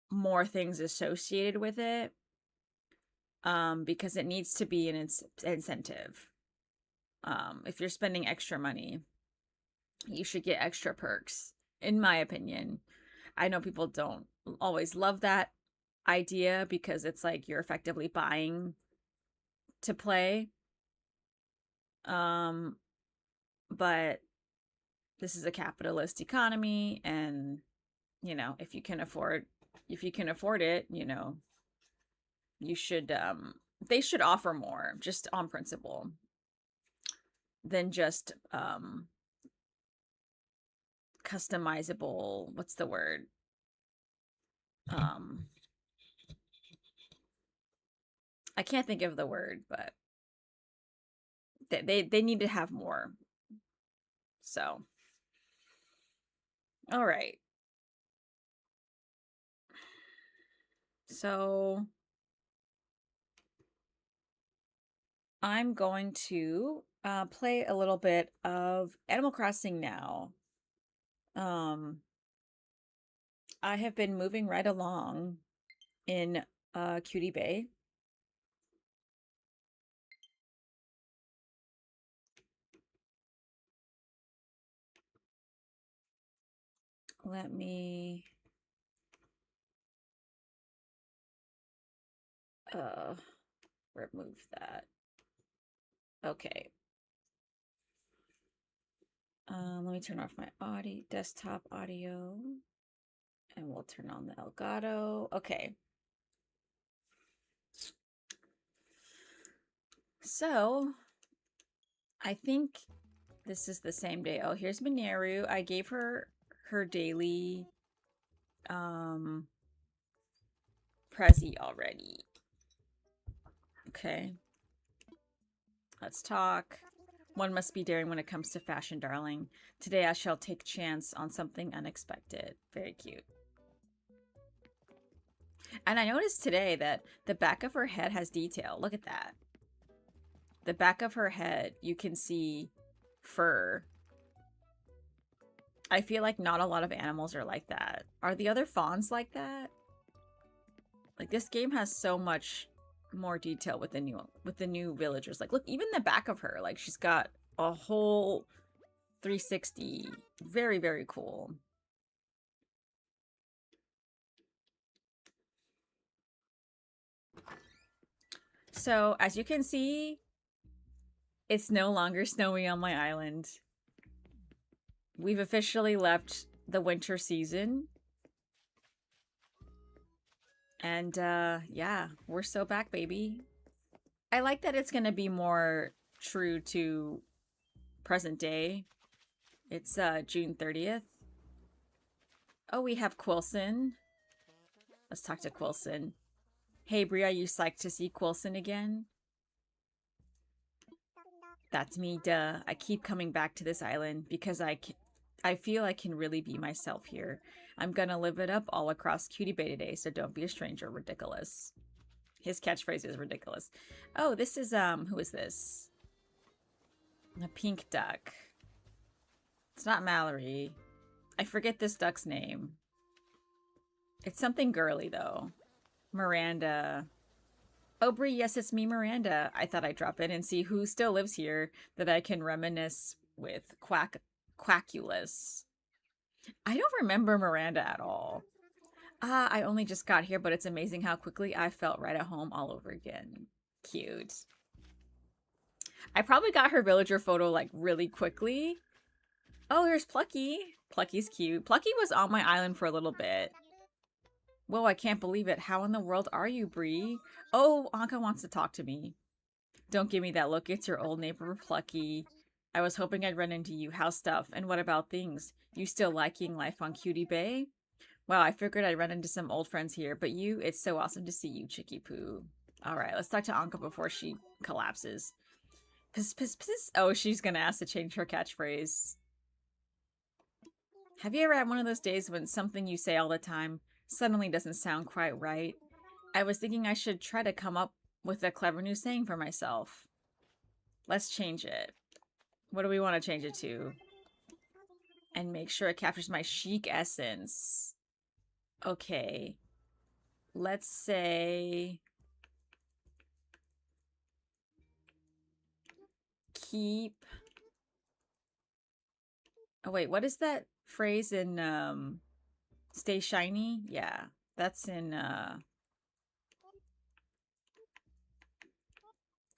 more things associated with it. Because it needs to be an incentive. If you're spending extra money, you should get extra perks, in my opinion. I know people don't always love that idea because it's like you're effectively buying to play. But this is a capitalist economy, and you know, if you can afford it, you know, you should they should offer more, just on principle, than just customizable, what's the word, I can't think of the word, but they need to have more. So all right, so I'm going to play a little bit of Animal Crossing now. I have been moving right along in Cutie Bay. Let me remove that. Okay. Let me turn off my desktop audio. And we'll turn on the Elgato. Okay. So, I think this is the same day. Oh, here's Mineru. I gave her her daily Prezi already. Okay. Let's talk. One must be daring when it comes to fashion, darling. Today I shall take chance on something unexpected. Very cute. And I noticed today that the back of her head has detail. Look at that. The back of her head, you can see fur. I feel like not a lot of animals are like that. Are the other fawns like that? Like, this game has so much more detail with the new villagers. Like, look, even the back of her, like, she's got a whole 360. Very, very cool. So, as you can see, it's no longer snowy on my island. We've officially left the winter season. And, yeah, we're so back, baby. I like that it's gonna be more true to present day. It's, June 30th. Oh, we have Quilson. Let's talk to Quilson. Hey, Bri, are you psyched to see Quilson again? That's me, duh. I keep coming back to this island because I feel I can really be myself here. I'm gonna live it up all across Cutie Bay today, so don't be a stranger. Ridiculous. His catchphrase is ridiculous. Oh, this is, who is this? A pink duck. It's not Mallory. I forget this duck's name. It's something girly, though. Miranda. Oh, Brie, yes, it's me, Miranda. I thought I'd drop in and see who still lives here that I can reminisce with. Quackulous. I don't remember Miranda at all. I only just got here, but it's amazing how quickly I felt right at home all over again. Cute. I probably got her villager photo, like, really quickly. Oh, there's Plucky. Plucky's cute. Plucky was on my island for a little bit. Whoa, I can't believe it. How in the world are you, Bree? Oh, Anka wants to talk to me. Don't give me that look. It's your old neighbor, Plucky. I was hoping I'd run into you. How's stuff? And what about things? You still liking life on Cutie Bay? Wow, I figured I'd run into some old friends here, but you, it's so awesome to see you, Chicky Poo. All right, let's talk to Anka before she collapses. Piss, piss, piss. Oh, she's gonna ask to change her catchphrase. Have you ever had one of those days when something you say all the time suddenly doesn't sound quite right? I was thinking I should try to come up with a clever new saying for myself. Let's change it. What do we want to change it to? And make sure it captures my chic essence. Okay. Let's say... keep... Oh, wait, what is that phrase in, Stay Shiny? Yeah, that's in,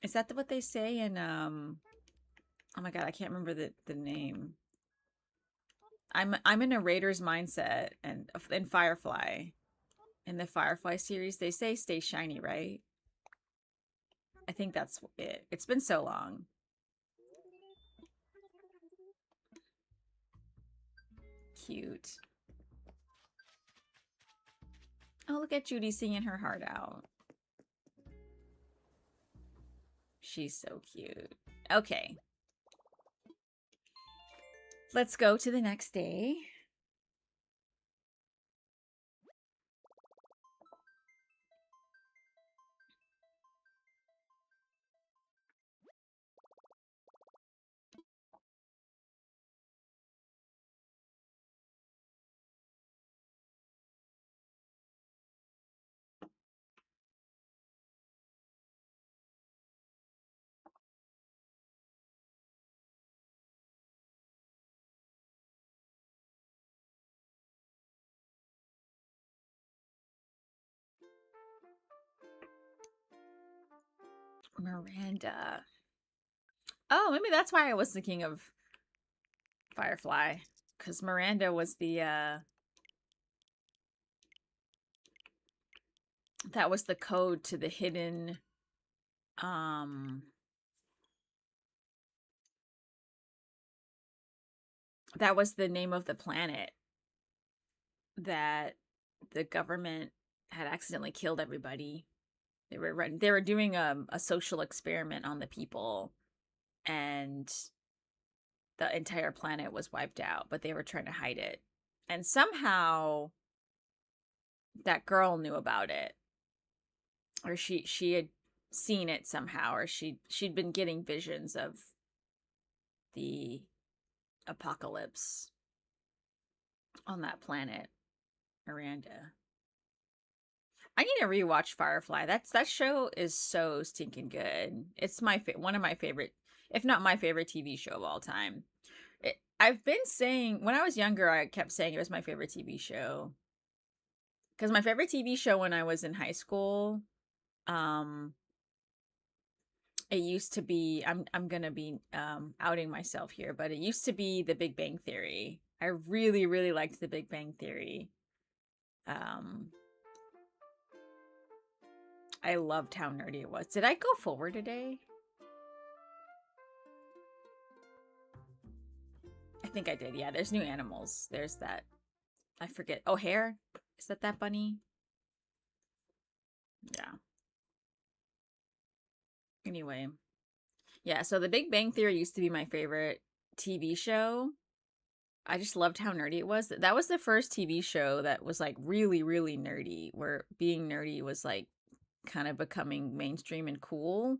Is that what they say in, Oh my god, I can't remember the name. I'm in a Raider's mindset, and in Firefly. In the Firefly series, they say stay shiny, right? I think that's it. It's been so long. Cute. Oh, look at Judy singing her heart out. She's so cute. Okay. Let's go to the next day. Miranda. Oh, maybe that's why I was thinking of Firefly. Because Miranda was the, that was the code to the hidden, that was the name of the planet that the government had accidentally killed everybody. They were doing a social experiment on the people, and the entire planet was wiped out, but they were trying to hide it. And somehow that girl knew about it, or she had seen it somehow, or she'd been getting visions of the apocalypse on that planet, Miranda. I need to rewatch Firefly. That show is so stinking good. It's one of my favorite, if not my favorite TV show of all time. I've been saying, when I was younger, I kept saying it was my favorite TV show. Because my favorite TV show when I was in high school, it used to be, I'm gonna be outing myself here, but it used to be The Big Bang Theory. I really, really liked The Big Bang Theory. I loved how nerdy it was. Did I go forward today? I think I did. Yeah, there's new animals. There's that. I forget. Oh, hare? Is that bunny? Yeah. Anyway. Yeah, so The Big Bang Theory used to be my favorite TV show. I just loved how nerdy it was. That was the first TV show that was like really, really nerdy, where being nerdy was like kind of becoming mainstream and cool,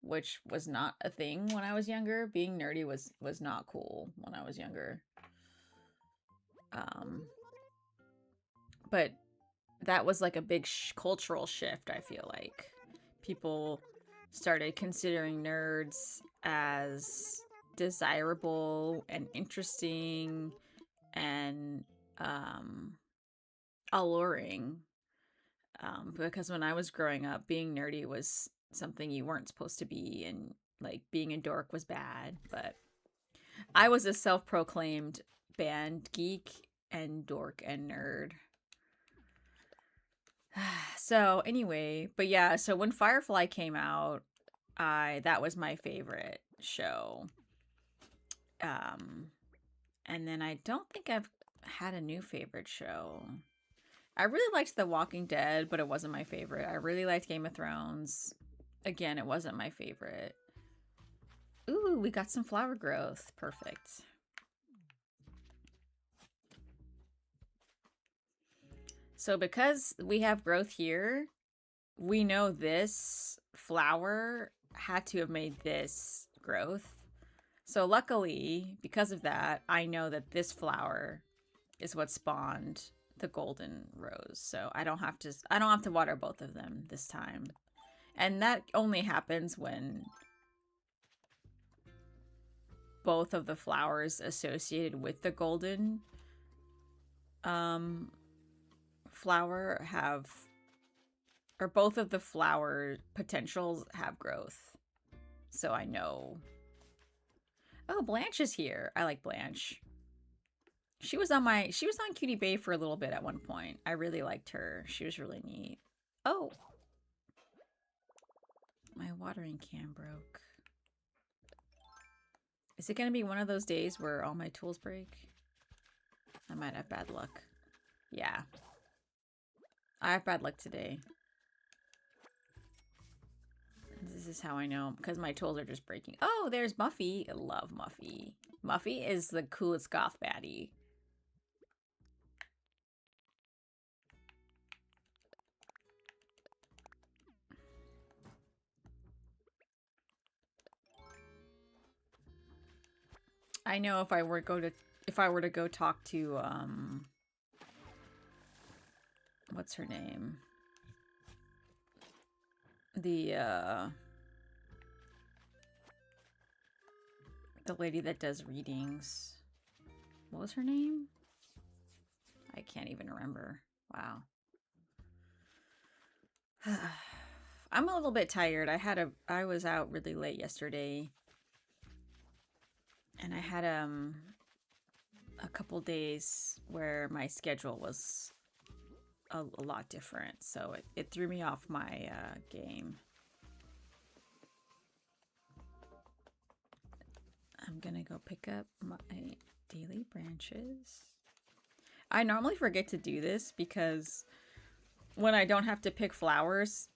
which was not a thing when I was younger. Being nerdy was not cool when I was younger. But that was like a big cultural shift, I feel like. People started considering nerds as desirable and interesting and alluring. Because when I was growing up, being nerdy was something you weren't supposed to be, and like being a dork was bad. But I was a self-proclaimed band geek and dork and nerd. So anyway, but yeah, so when Firefly came out, that was my favorite show. And then I don't think I've had a new favorite show. I really liked The Walking Dead, but it wasn't my favorite. I really liked Game of Thrones. Again, it wasn't my favorite. Ooh, we got some flower growth. Perfect. So because we have growth here, we know this flower had to have made this growth. So luckily, because of that, I know that this flower is what spawned the golden rose. So I don't have to water both of them this time. And that only happens when both of the flowers associated with the golden flower have, or both of the flower potentials have growth. So I know. Oh, Blanche is here. I like Blanche. She was on Cutie Bay for a little bit at one point. I really liked her. She was really neat. Oh. My watering can broke. Is it going to be one of those days where all my tools break? I might have bad luck. Yeah. I have bad luck today. This is how I know, because my tools are just breaking. Oh, there's Muffy. I love Muffy. Muffy is the coolest goth baddie. I know if I were to go talk to what's her name? The lady that does readings. What was her name? I can't even remember. Wow. I'm a little bit tired. I was out really late yesterday. And I had a couple days where my schedule was a lot different. So it threw me off my game. I'm gonna go pick up my daily branches. I normally forget to do this because when I don't have to pick flowers,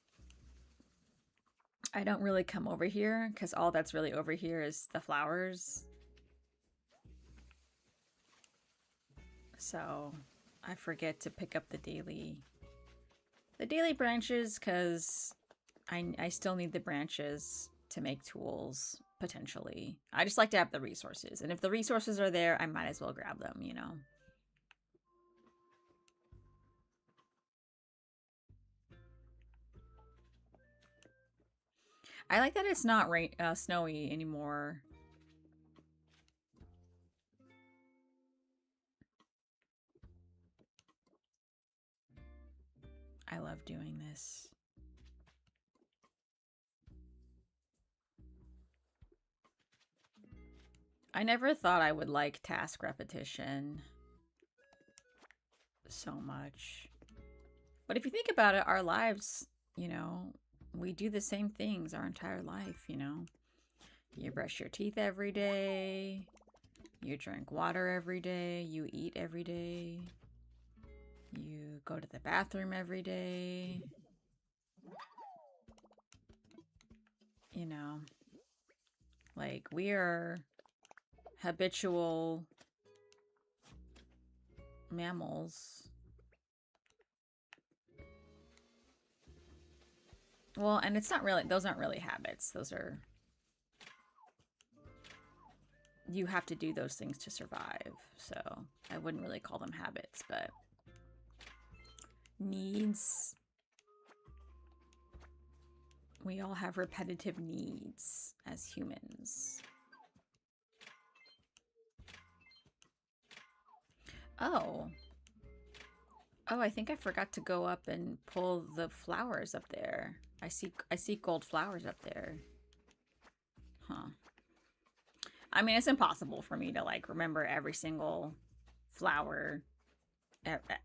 I don't really come over here because all that's really over here is the flowers. So I forget to pick up the daily branches because I still need the branches to make tools, potentially. I just like to have the resources. And if the resources are there, I might as well grab them, you know? I like that it's not snowy anymore. I love doing this. I never thought I would like task repetition so much. But if you think about it, our lives, you know, we do the same things our entire life, you know. You brush your teeth every day. You drink water every day. You eat every day. You go to the bathroom every day. You know, like we are habitual mammals. Well, and it's not really, those aren't really habits. Those are, you have to do those things to survive. So I wouldn't really call them habits, but needs. We all have repetitive needs as humans. Oh. Oh, I think I forgot to go up and pull the flowers up there. I see gold flowers up there. Huh. I mean, it's impossible for me to like remember every single flower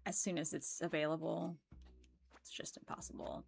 as soon as it's available. It's just impossible.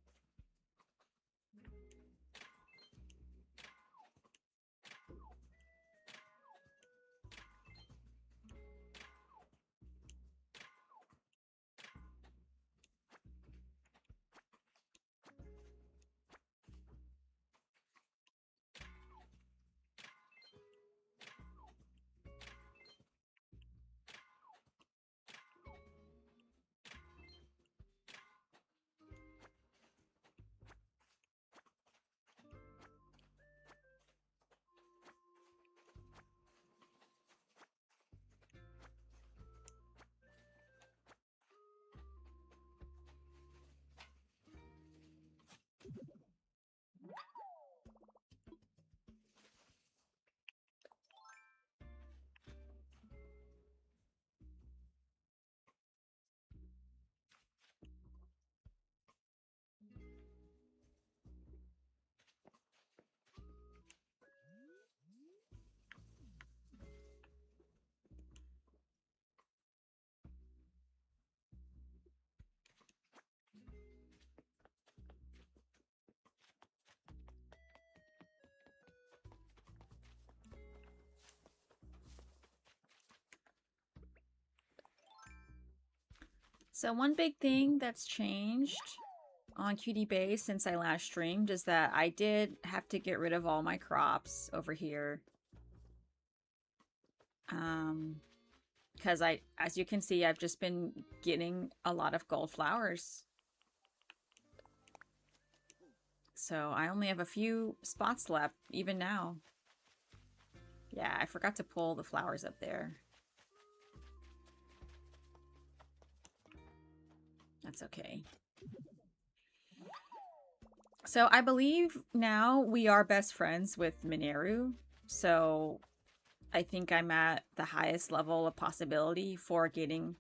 So one big thing that's changed on Cutie Bay since I last streamed is that I did have to get rid of all my crops over here. Because as you can see, I've just been getting a lot of gold flowers. So I only have a few spots left, even now. Yeah, I forgot to pull the flowers up there. That's okay. So I believe now we are best friends with Mineru. So I think I'm at the highest level of possibility for getting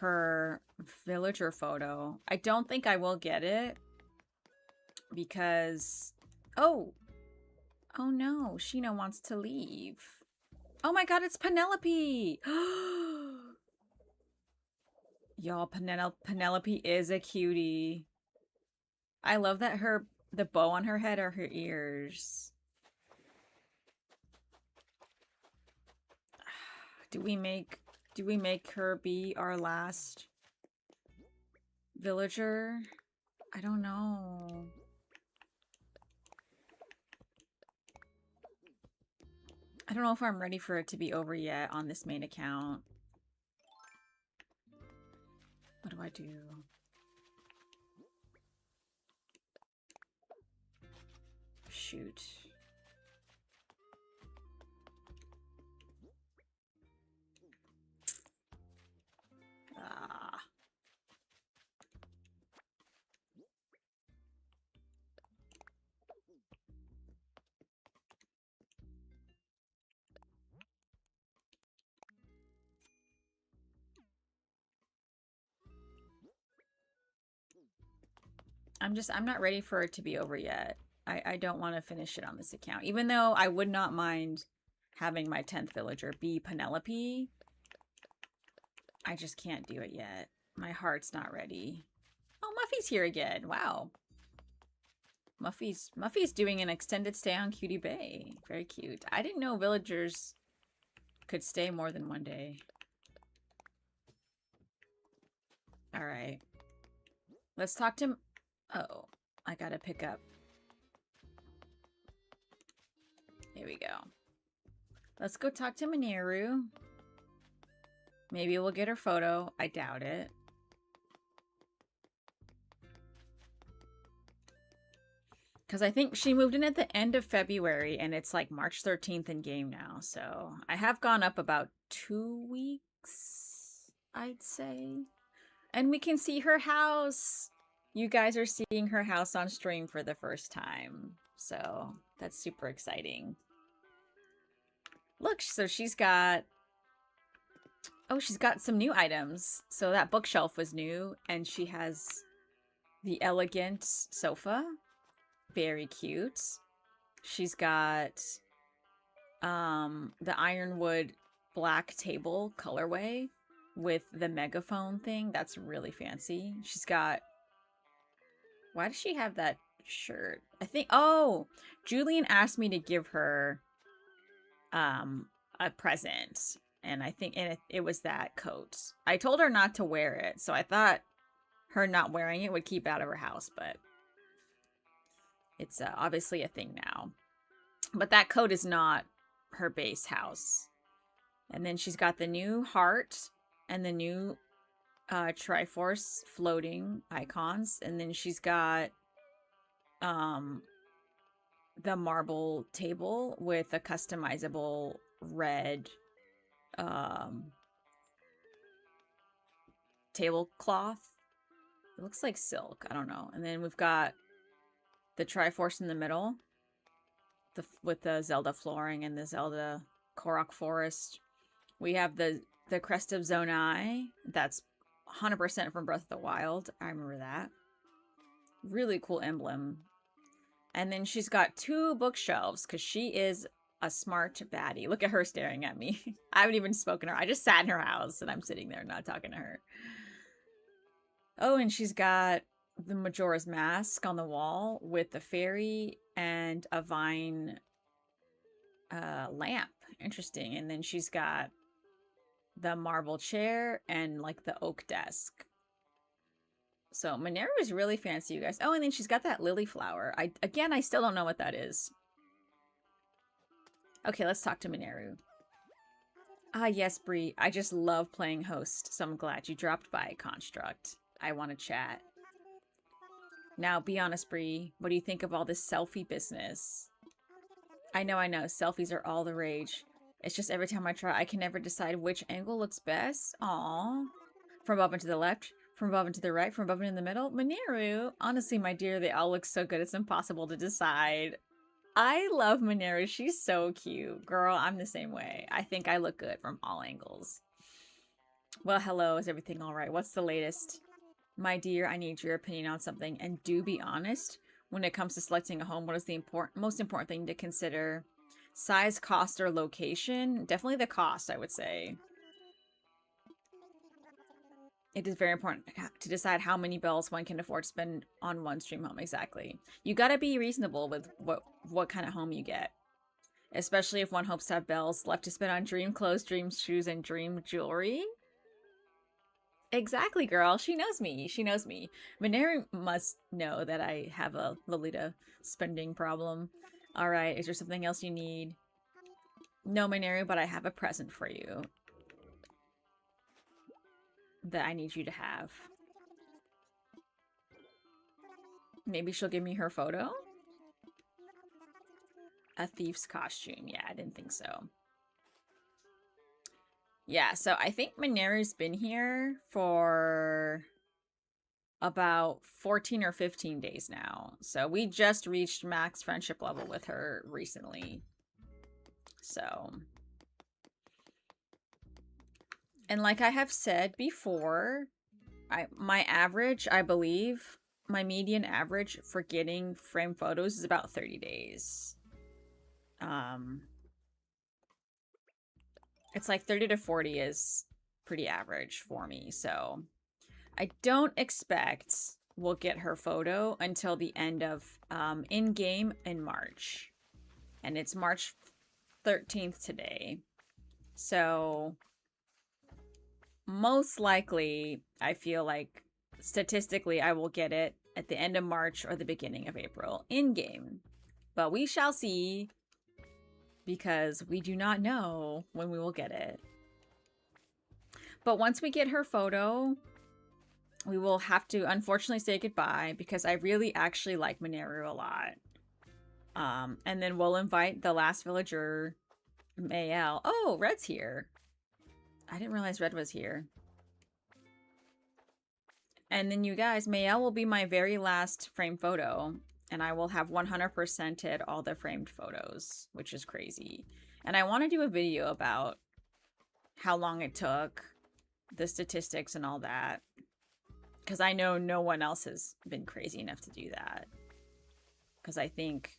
her villager photo. I don't think I will get it because... Oh no, Sheena wants to leave. Oh my god, it's Penelope! Y'all, Penelope is a cutie. I love that the bow on her head are her ears. Do we make her be our last villager? I don't know. I don't know if I'm ready for it to be over yet on this main account. What do I do? Shoot. Ah. I'm not ready for it to be over yet. I don't want to finish it on this account. Even though I would not mind having my 10th villager be Penelope, I just can't do it yet. My heart's not ready. Oh, Muffy's here again. Wow. Muffy's doing an extended stay on Cutie Bay. Very cute. I didn't know villagers could stay more than one day. All right. Let's talk to... Oh, I gotta pick up. Here we go. Let's go talk to Mineru. Maybe we'll get her photo. I doubt it. Because I think she moved in at the end of February, and it's like March 13th in game now. So I have gone up about 2 weeks, I'd say. And we can see her house. You guys are seeing her house on stream for the first time. So that's super exciting. Look, so she's got... Oh, she's got some new items. So that bookshelf was new, and she has the elegant sofa. Very cute. She's got the ironwood black table colorway with the megaphone thing. That's really fancy. She's got... Why does she have that shirt? I think... Oh! Julian asked me to give her a present. And I think it was that coat. I told her not to wear it, so I thought her not wearing it would keep out of her house, but it's obviously a thing now. But that coat is not her base house. And then she's got the new heart and the new Triforce floating icons. And then she's got the marble table with a customizable red tablecloth. It looks like silk. I don't know. And then we've got the Triforce in the middle with the Zelda flooring and the Zelda Korok forest. We have the crest of Zonai. That's 100% from Breath of the Wild. I remember that. Really cool emblem. And then she's got 2 bookshelves because she is a smart baddie. Look at her staring at me. I haven't even spoken to her. I just sat in her house and I'm sitting there not talking to her. Oh, and she's got the Majora's Mask on the wall with the fairy and a vine lamp. Interesting. And then she's got the marble chair and like the oak desk. So Mineru is really fancy, you guys. Oh, and then she's got that lily flower. I still don't know what that is. Okay, let's talk to Mineru. Ah, yes, Bree. I just love playing host, so I'm glad you dropped by, Construct. I want to chat. Now, be honest, Bree. What do you think of all this selfie business? I know. Selfies are all the rage. It's just every time I try, I can never decide which angle looks best. Aww. From above and to the left, from above and to the right, from above and in the middle. Mineru, honestly, my dear, they all look so good. It's impossible to decide. I love Mineru. She's so cute. Girl, I'm the same way. I think I look good from all angles. Well, hello. Is everything all right? What's the latest? My dear, I need your opinion on something. And do be honest, when it comes to selecting a home, what is the most important thing to consider? Size, cost, or location? Definitely the cost, I would say. It is very important to decide how many bells one can afford to spend on one stream home. Exactly. You gotta be reasonable with what kind of home you get. Especially if one hopes to have bells left to spend on dream clothes, dream shoes, and dream jewelry. Exactly, girl. She knows me. She knows me. Maneri must know that I have a Lolita spending problem. Alright, is there something else you need? No, Maneri, but I have a present for you. That I need you to have. Maybe she'll give me her photo? A thief's costume. Yeah, I didn't think so. Yeah, so I think Maneri's been here for about 14 or 15 days now. So we just reached max friendship level with her recently. So... And like I have said before, my average, I believe, my median average for getting frame photos is about 30 days. It's like 30 to 40 is pretty average for me, so I don't expect we'll get her photo until the end of in-game in March. And it's March 13th today. So most likely, I feel like statistically I will get it at the end of March or the beginning of April in-game. But we shall see, because we do not know when we will get it. But once we get her photo, we will have to unfortunately say goodbye, because I really actually like Mineru a lot. And then we'll invite the last villager, Mayel. Oh, Red's here. I didn't realize Red was here. And then you guys, Mayel will be my very last framed photo. And I will have 100%ed all the framed photos, which is crazy. And I want to do a video about how long it took, the statistics and all that. Because I know no one else has been crazy enough to do that. Because I think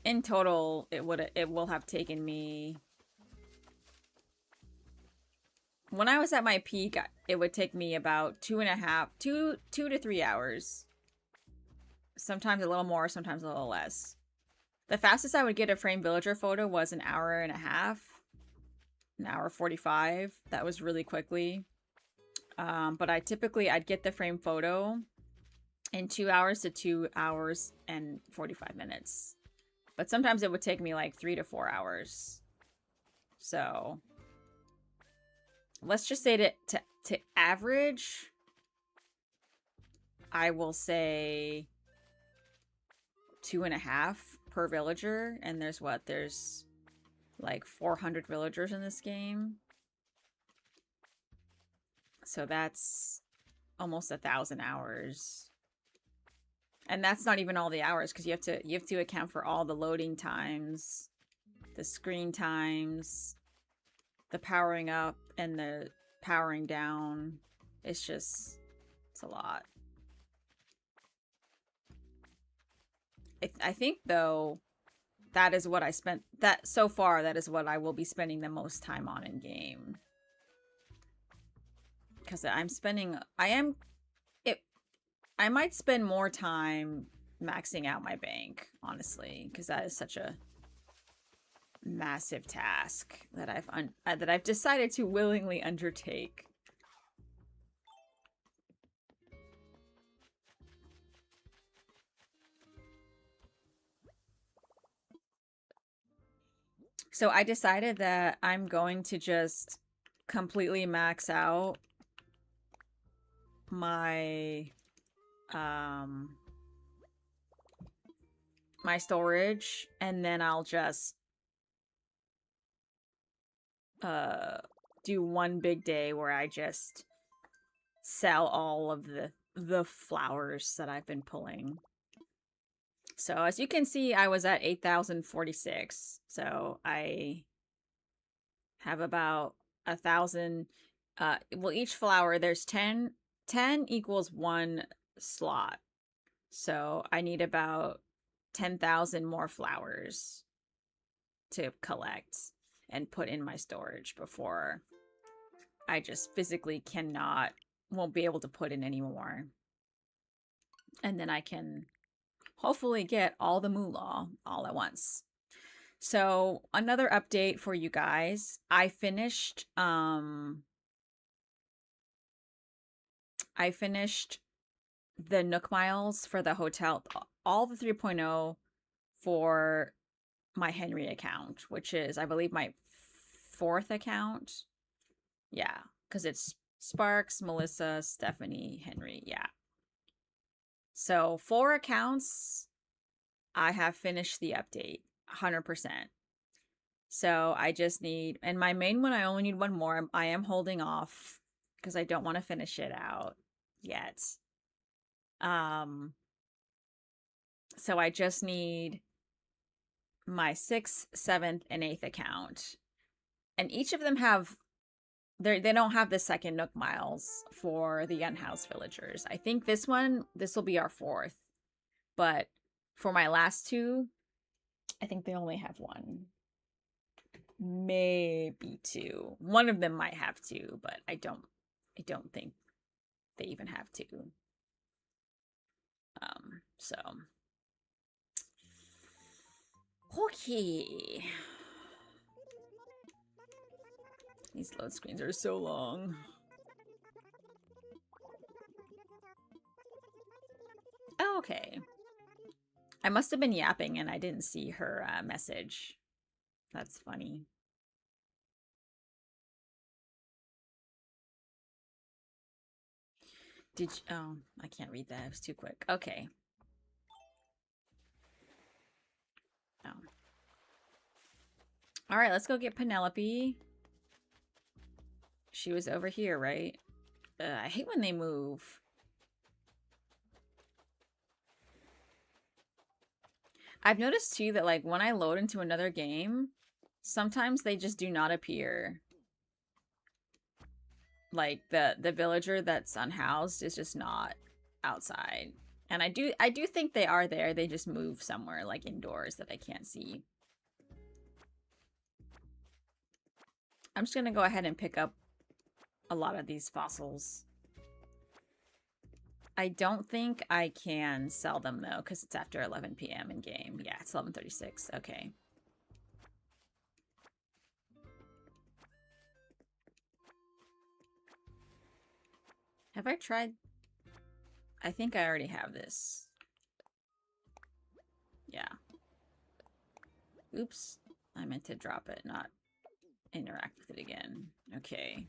in total it will have taken me... When I was at my peak, it would take me about 2 to 3 hours. Sometimes a little more, sometimes a little less. The fastest I would get a frame villager photo was an hour and a half. An hour 45. That was really quickly. But I'd get the frame photo in 2 hours to 2 hours and 45 minutes. But sometimes it would take me like 3 to 4 hours. So... let's just say to average, I will say 2.5 per villager. And there's what? There's like 400 villagers in this game. So that's almost 1,000 hours. And that's not even all the hours, because you have to account for all the loading times, the screen times, the powering up and the powering down. It's a lot. I think, though, that is what I spent, so far, that is what I will be spending the most time on in game. Because I might spend more time maxing out my bank, honestly, because that is such a massive task that I've decided to willingly undertake. So I decided that I'm going to just completely max out my my storage, and then I'll just do one big day where I just sell all of the flowers that I've been pulling. So as you can see, I was at 8,046. So I have about 1,000. Well, each flower, there's 10 equals 1 slot. So I need about 10,000 more flowers to collect and put in my storage before I just physically won't be able to put in any more. And then I can hopefully get all the moolah all at once. So another update for you guys. I finished the Nook Miles for the hotel, all the 3.0 for my Henry account, which is, I believe, my 4th account. Yeah, because it's Sparks, Melissa, Stephanie, Henry. Yeah. So 4 accounts, I have finished the update 100%. So I just need, and my main one, I only need one more. I am holding off because I don't want to finish it out yet. So I just need my 6th, 7th, and 8th account. And each of them have, they don't have the second Nook Miles for the unhoused villagers. I think this will be our 4th. But for my last 2, I think they only have 1. Maybe 2. One of them might have 2, but I don't think they even have 2. So okay. These load screens are so long. Okay. I must have been yapping and I didn't see her message. That's funny. Did you, oh, I can't read that. It was too quick. Okay. Oh. All right, let's go get Penelope. She was over here, right? I hate when they move. I've noticed too that like when I load into another game, sometimes they just do not appear. Like the villager that's unhoused is just not outside. And I do think they are there. They just move somewhere like indoors that I can't see. I'm just gonna go ahead and pick up a lot of these fossils. I don't think I can sell them though, because it's after 11 p.m. in game. Yeah, it's 11:36. Okay. Have I tried? I think I already have this. Yeah. Oops. I meant to drop it, not interact with it again. Okay.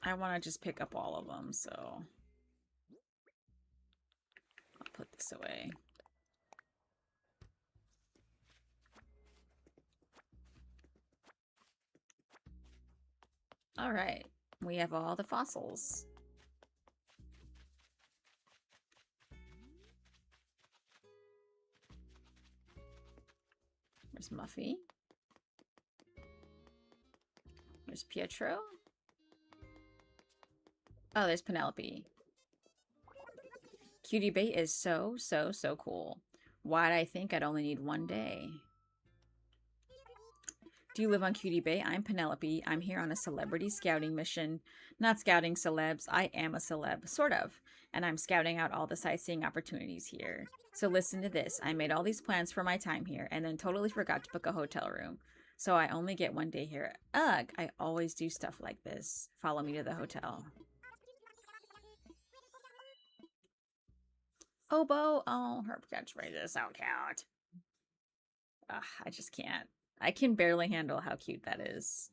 I want to just pick up all of them, so I'll put this away. All right, we have all the fossils. There's Muffy. There's Pietro. Oh, there's Penelope. Cutie Bait is so cool. Why'd I think I'd only need 1 day? Do you live on Cutie Bay? I'm Penelope. I'm here on a celebrity scouting mission. Not scouting celebs. I am a celeb, sort of. And I'm scouting out all the sightseeing opportunities here. So listen to this. I made all these plans for my time here and then totally forgot to book a hotel room. So I only get 1 day here. Ugh, I always do stuff like this. Follow me to the hotel. Oboe. Oh, her catchphrase is so cute. Ugh, I just can't. I can barely handle how cute that is.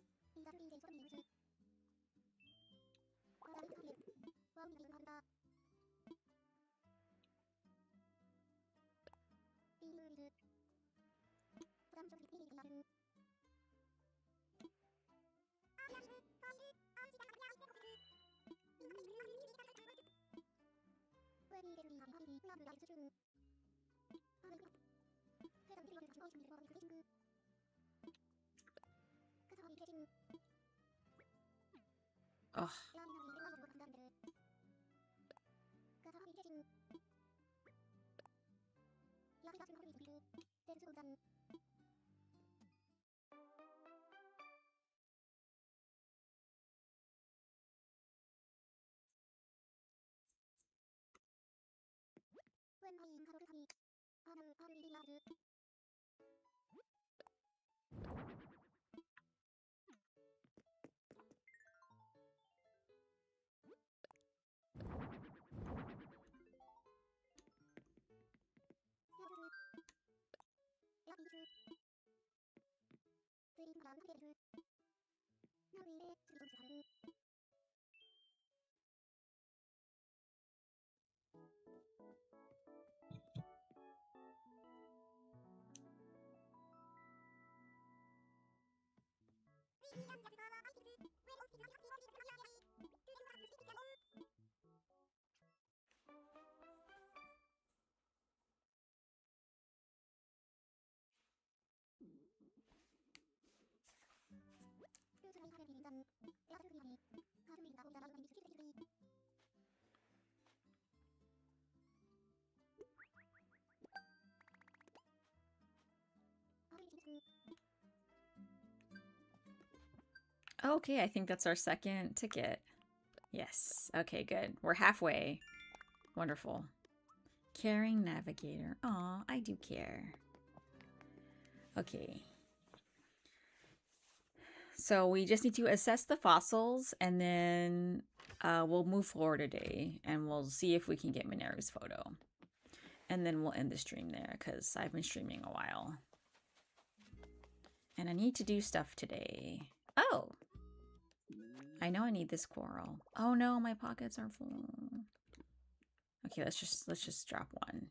Ugh. Okay, I think that's our second ticket. Yes. Okay, good. We're halfway. Wonderful. Caring navigator. Aw, I do care. Okay. So we just need to assess the fossils, and then we'll move forward a day, and we'll see if we can get Mineru's photo. And then we'll end the stream there, because I've been streaming a while. And I need to do stuff today. Oh! I know I need this coral. Oh no, my pockets are full. Okay, let's just drop one.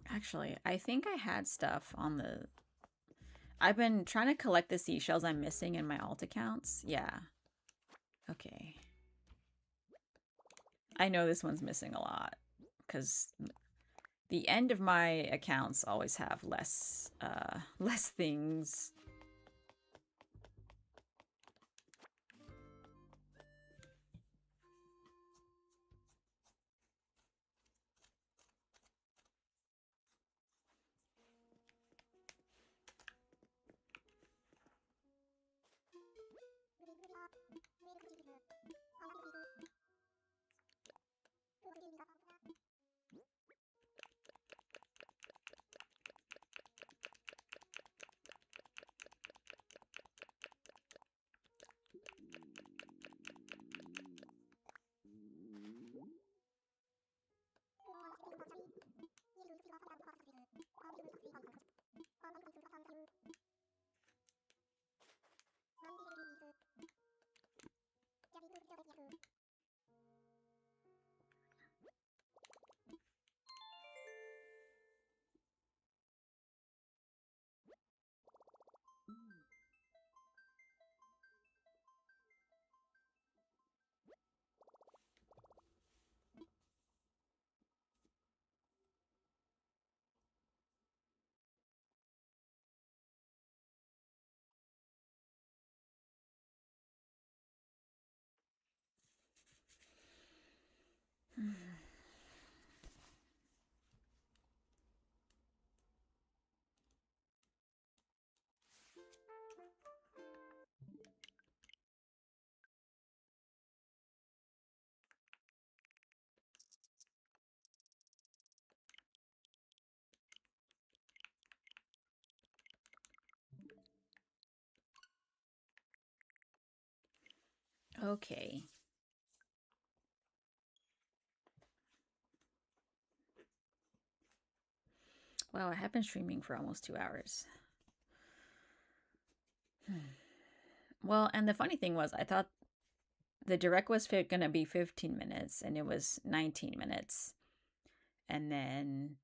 Actually, I think I had stuff on the... I've been trying to collect the seashells I'm missing in my alt accounts. Yeah. Okay. I know this one's missing a lot, because the end of my accounts always have less things. Okay. Wow, I have been streaming for almost 2 hours. Well, and the funny thing was, I thought the direct was gonna be 15 minutes, and it was 19 minutes. And then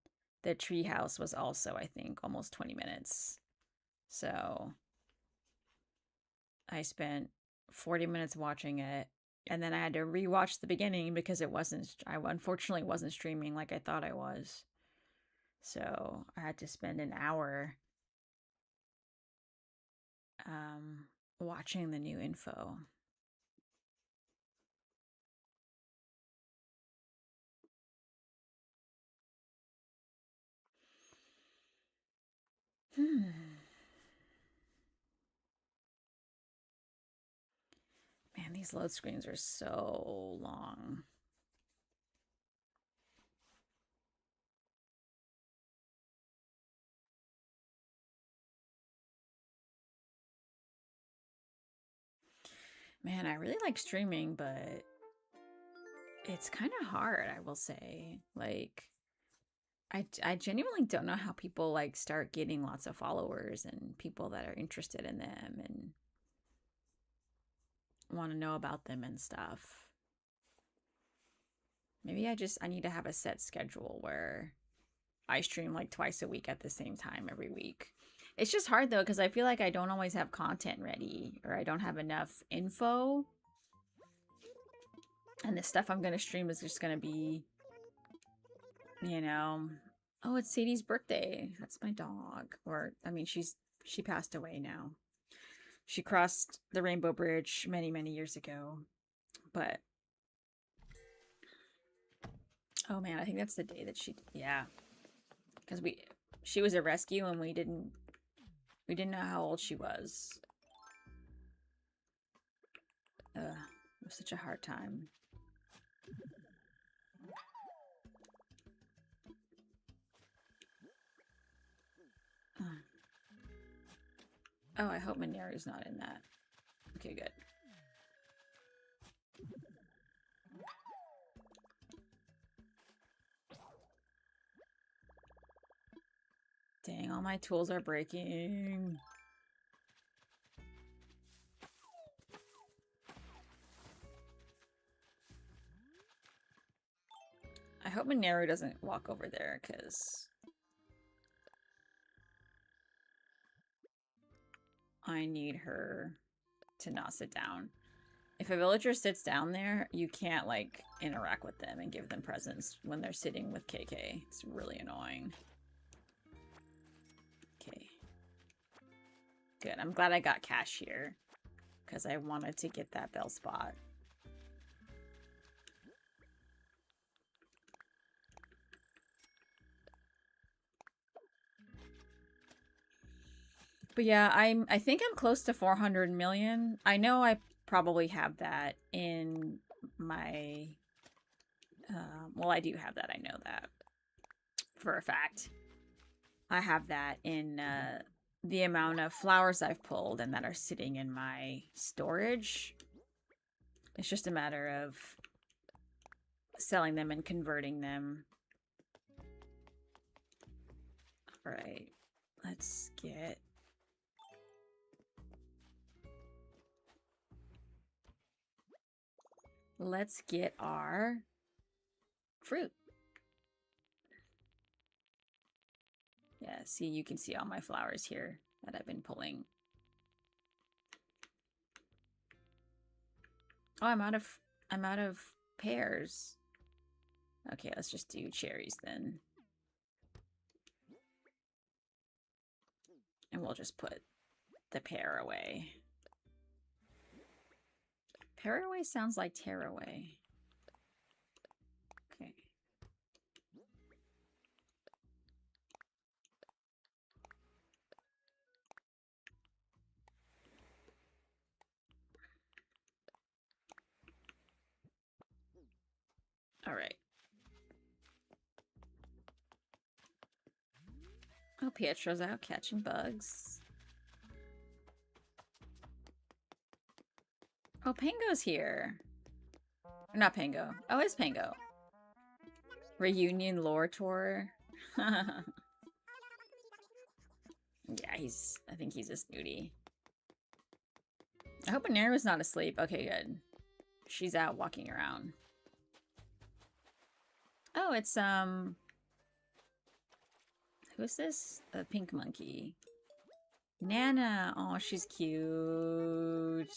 the treehouse was also, I think, almost 20 minutes. So I spent 40 minutes watching it. And then I had to rewatch the beginning because it wasn't, I unfortunately wasn't streaming like I thought I was. So I had to spend an hour watching the new info. Man, these load screens are so long. Man, I really like streaming, but it's kind of hard, I will say. Like, I genuinely don't know how people like start getting lots of followers and people that are interested in them and want to know about them and stuff. Maybe I need to have a set schedule where I stream like twice a week at the same time every week. It's just hard though, because I feel like I don't always have content ready or I don't have enough info. And the stuff I'm going to stream is just going to be, you know, oh, it's Sadie's birthday. That's my dog. Or, I mean, she passed away now. She crossed the Rainbow Bridge many, many years ago. But, oh man, I think that's the day that yeah. Because she was a rescue and we didn't know how old she was. It was such a hard time. Oh, I hope Mineru's not in that. Okay, good. Dang, all my tools are breaking. I hope Mineru doesn't walk over there, because I need her to not sit down. If a villager sits down there, you can't, like, interact with them and give them presents when they're sitting with KK. It's really annoying. Okay. Good. I'm glad I got cash here, because I wanted to get that bell spot. But yeah, I think I'm close to 400 million. I know I probably have that in my... well, I do have that. I know that for a fact. I have that in the amount of flowers I've pulled and that are sitting in my storage. It's just a matter of selling them and converting them. All right, let's get... Let's get our fruit. Yeah, see, you can see all my flowers here that I've been pulling. Oh, I'm out of pears. Okay, let's just do cherries then. And we'll just put the pear away. Pear away sounds like tear away. Okay. All right. Oh, Pietro's out catching bugs. Oh, Pango's here. Not Pango. Oh, it's Pango. Reunion lore tour. Yeah, I think he's a snooty. I hope Mineru's not asleep. Okay, good. She's out walking around. Oh, it's, who's this? A pink monkey. Nana. Oh, she's cute.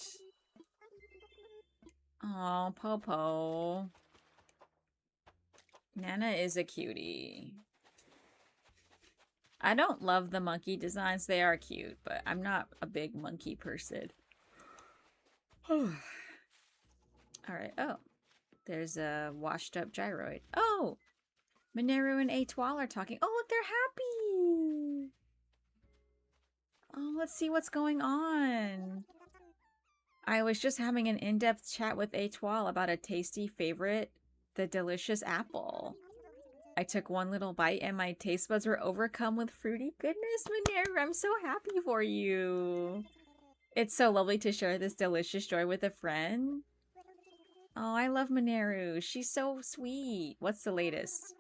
Oh, Popo. Nana is a cutie. I don't love the monkey designs. They are cute, but I'm not a big monkey person. Alright, oh. There's a washed up gyroid. Oh! Mineru and Etoile are talking. Oh, look, they're happy! Oh, let's see what's going on. I was just having an in-depth chat with Etoile about a tasty favorite, the delicious apple. I took one little bite and my taste buds were overcome with fruity goodness, Mineru. I'm so happy for you. It's so lovely to share this delicious joy with a friend. Oh, I love Mineru. She's so sweet. What's the latest?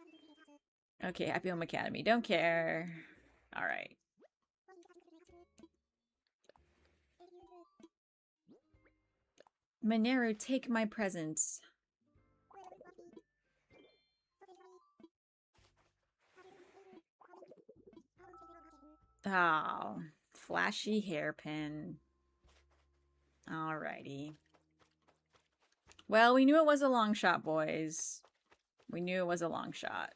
Okay, Happy Home Academy. Don't care. Alright. Mineru, take my presents. Oh, flashy hairpin. Alrighty. Well, we knew it was a long shot, boys. We knew it was a long shot.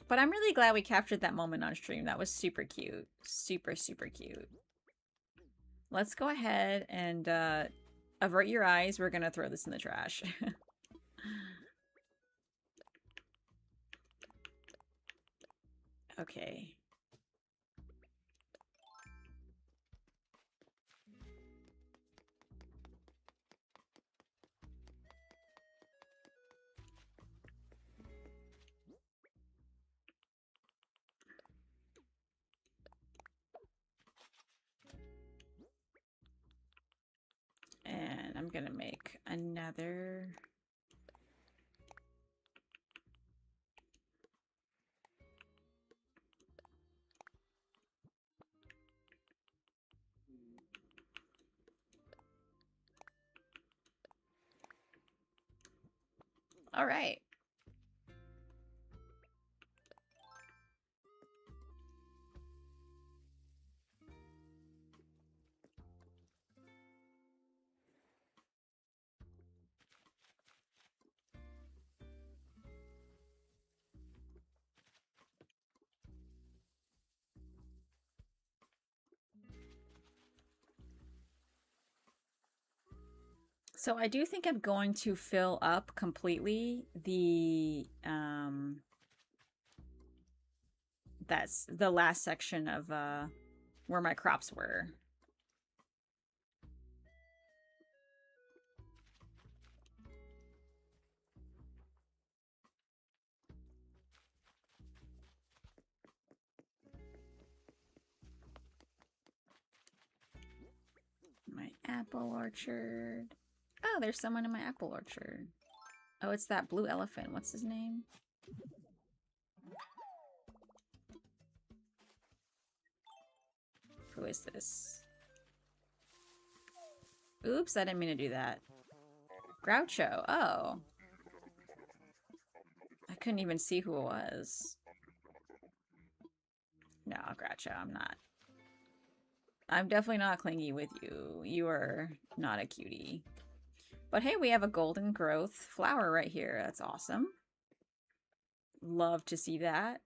But I'm really glad we captured that moment on stream. That was super cute. Super, super cute. Let's go ahead and avert your eyes. We're gonna throw this in the trash. Okay. And I'm gonna make another. All right. So I do think I'm going to fill up completely the that's the last section of where my crops were. My apple orchard. Oh, there's someone in my apple orchard. Oh, it's that blue elephant. What's his name? Who is this? Oops, I didn't mean to do that. Groucho. Oh. I couldn't even see who it was. No, Groucho, I'm not. I'm definitely not clingy with you. You are not a cutie. But hey, we have a golden growth flower right here. That's awesome. Love to see that.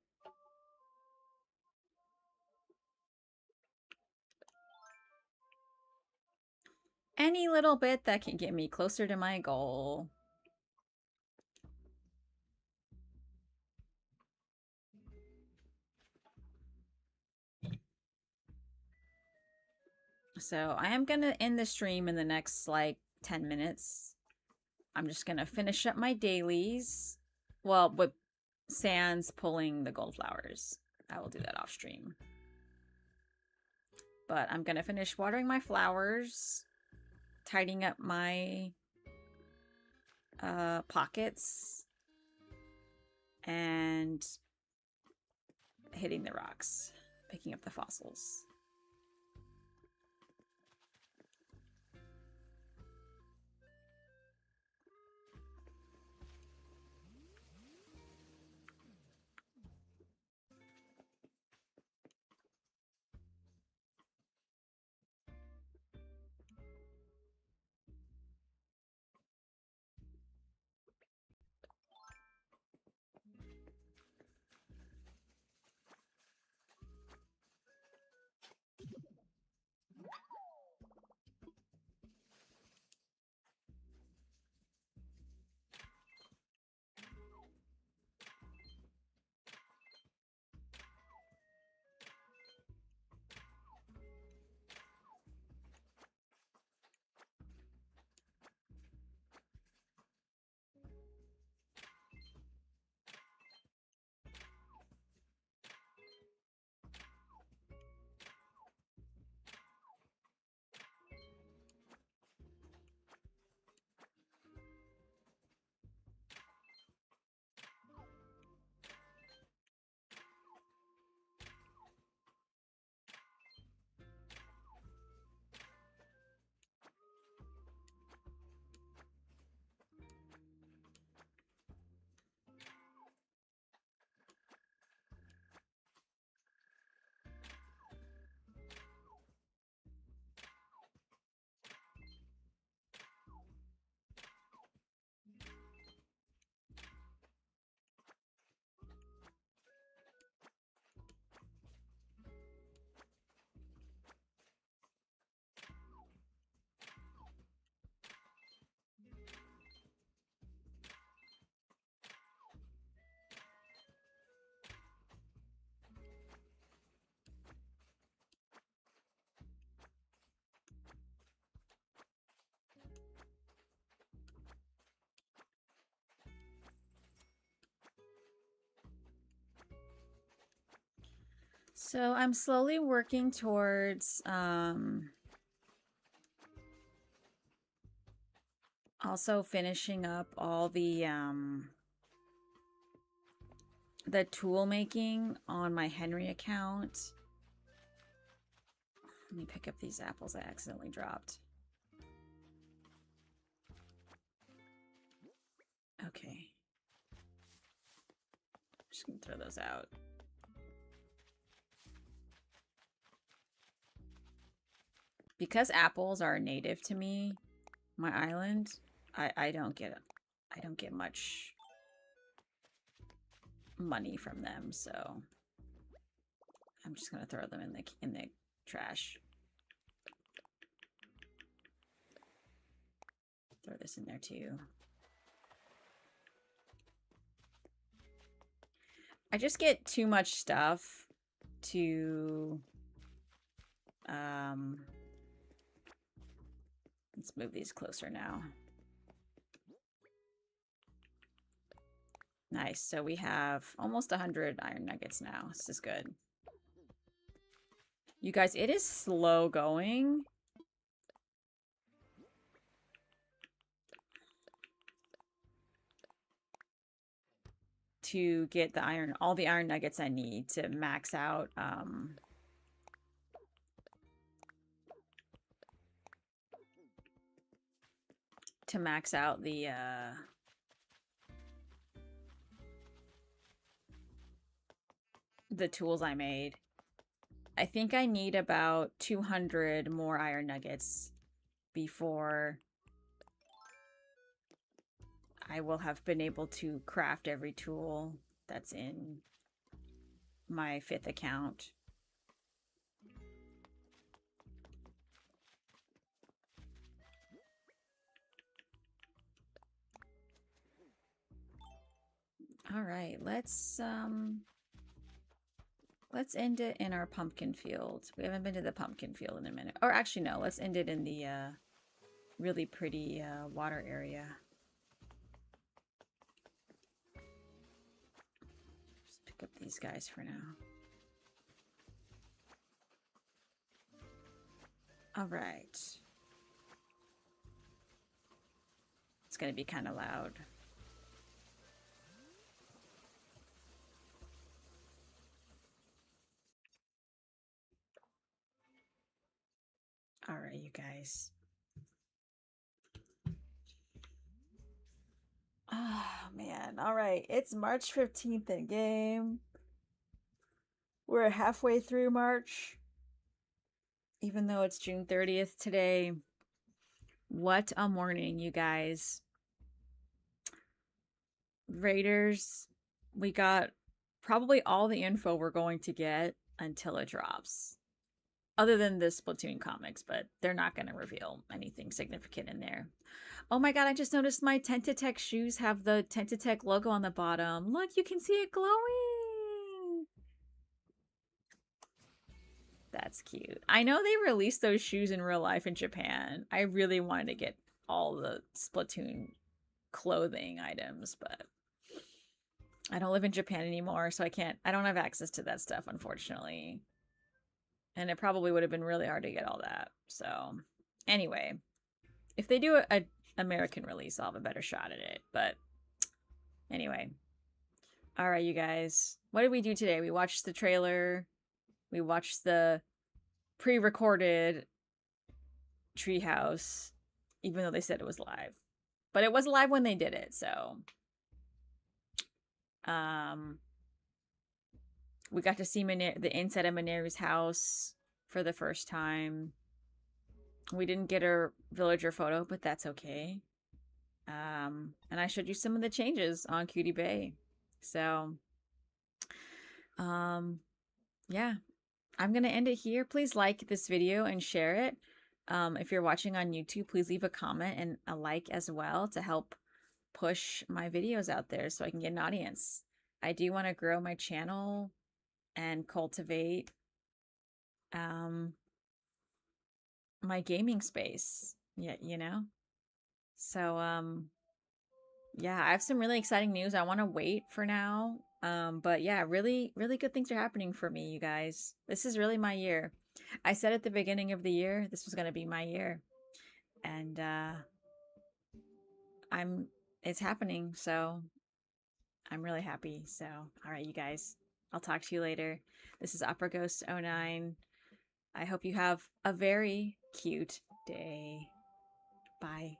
Any little bit that can get me closer to my goal. So I am going to end the stream in the next like 10 minutes. I'm just going to finish up my dailies. Well, with Sans pulling the gold flowers. I will do that off stream. But I'm going to finish watering my flowers, tidying up my pockets, and hitting the rocks, picking up the fossils. So I'm slowly working towards also finishing up all the tool making on my Henry account. Let me pick up these apples I accidentally dropped. Okay. Just gonna throw those out. Because apples are native to me, my island, I don't get much money from them, so I'm just gonna throw them in the trash. Throw this in there too. I just get too much stuff to let's move these closer now. Nice. So we have almost 100 iron nuggets now. This is good. You guys, it is slow going. To get the all the iron nuggets I need to max out the tools I made. I think I need about 200 more iron nuggets before I will have been able to craft every tool that's in my 5th account. All right, let's end it in our pumpkin field. We haven't been to the pumpkin field in a minute. Or actually, no, let's end it in the really pretty water area. Just pick up these guys for now. All right. It's going to be kind of loud. All right, you guys. Oh, man. All right. It's March 15th in game. We're halfway through March. Even though it's June 30th today. What a morning, you guys. Raiders, we got probably all the info we're going to get until it drops. Other than the Splatoon comics, but they're not going to reveal anything significant in there. Oh my god, I just noticed my Tentatech shoes have the Tentatech logo on the bottom. Look, you can see it glowing. That's cute. I know they released those shoes in real life in Japan. I really wanted to get all the Splatoon clothing items, but I don't live in Japan anymore, so I don't have access to that stuff, unfortunately. And it probably would have been really hard to get all that. So, anyway, if they do an American release, I'll have a better shot at it. But, anyway. All right, you guys. What did we do today? We watched the trailer. We watched the pre-recorded Treehouse, even though they said it was live. But it was live when they did it, so... we got to see the inside of Maneru's house for the first time. We didn't get a villager photo, but that's okay. And I showed you some of the changes on Cutie Bay. So, yeah. I'm going to end it here. Please like this video and share it. If you're watching on YouTube, please leave a comment and a like as well to help push my videos out there so I can get an audience. I do want to grow my channel and cultivate my gaming space. Yeah, you know? So, yeah, I have some really exciting news. I want to wait for now But yeah, really, really good things are happening for me, you guys. This is really my year. I said at the beginning of the year, this was going to be my year. And it's happening. So I'm really happy. So, all right, you guys, I'll talk to you later. This is Opera Ghost 09. I hope you have a very cute day. Bye.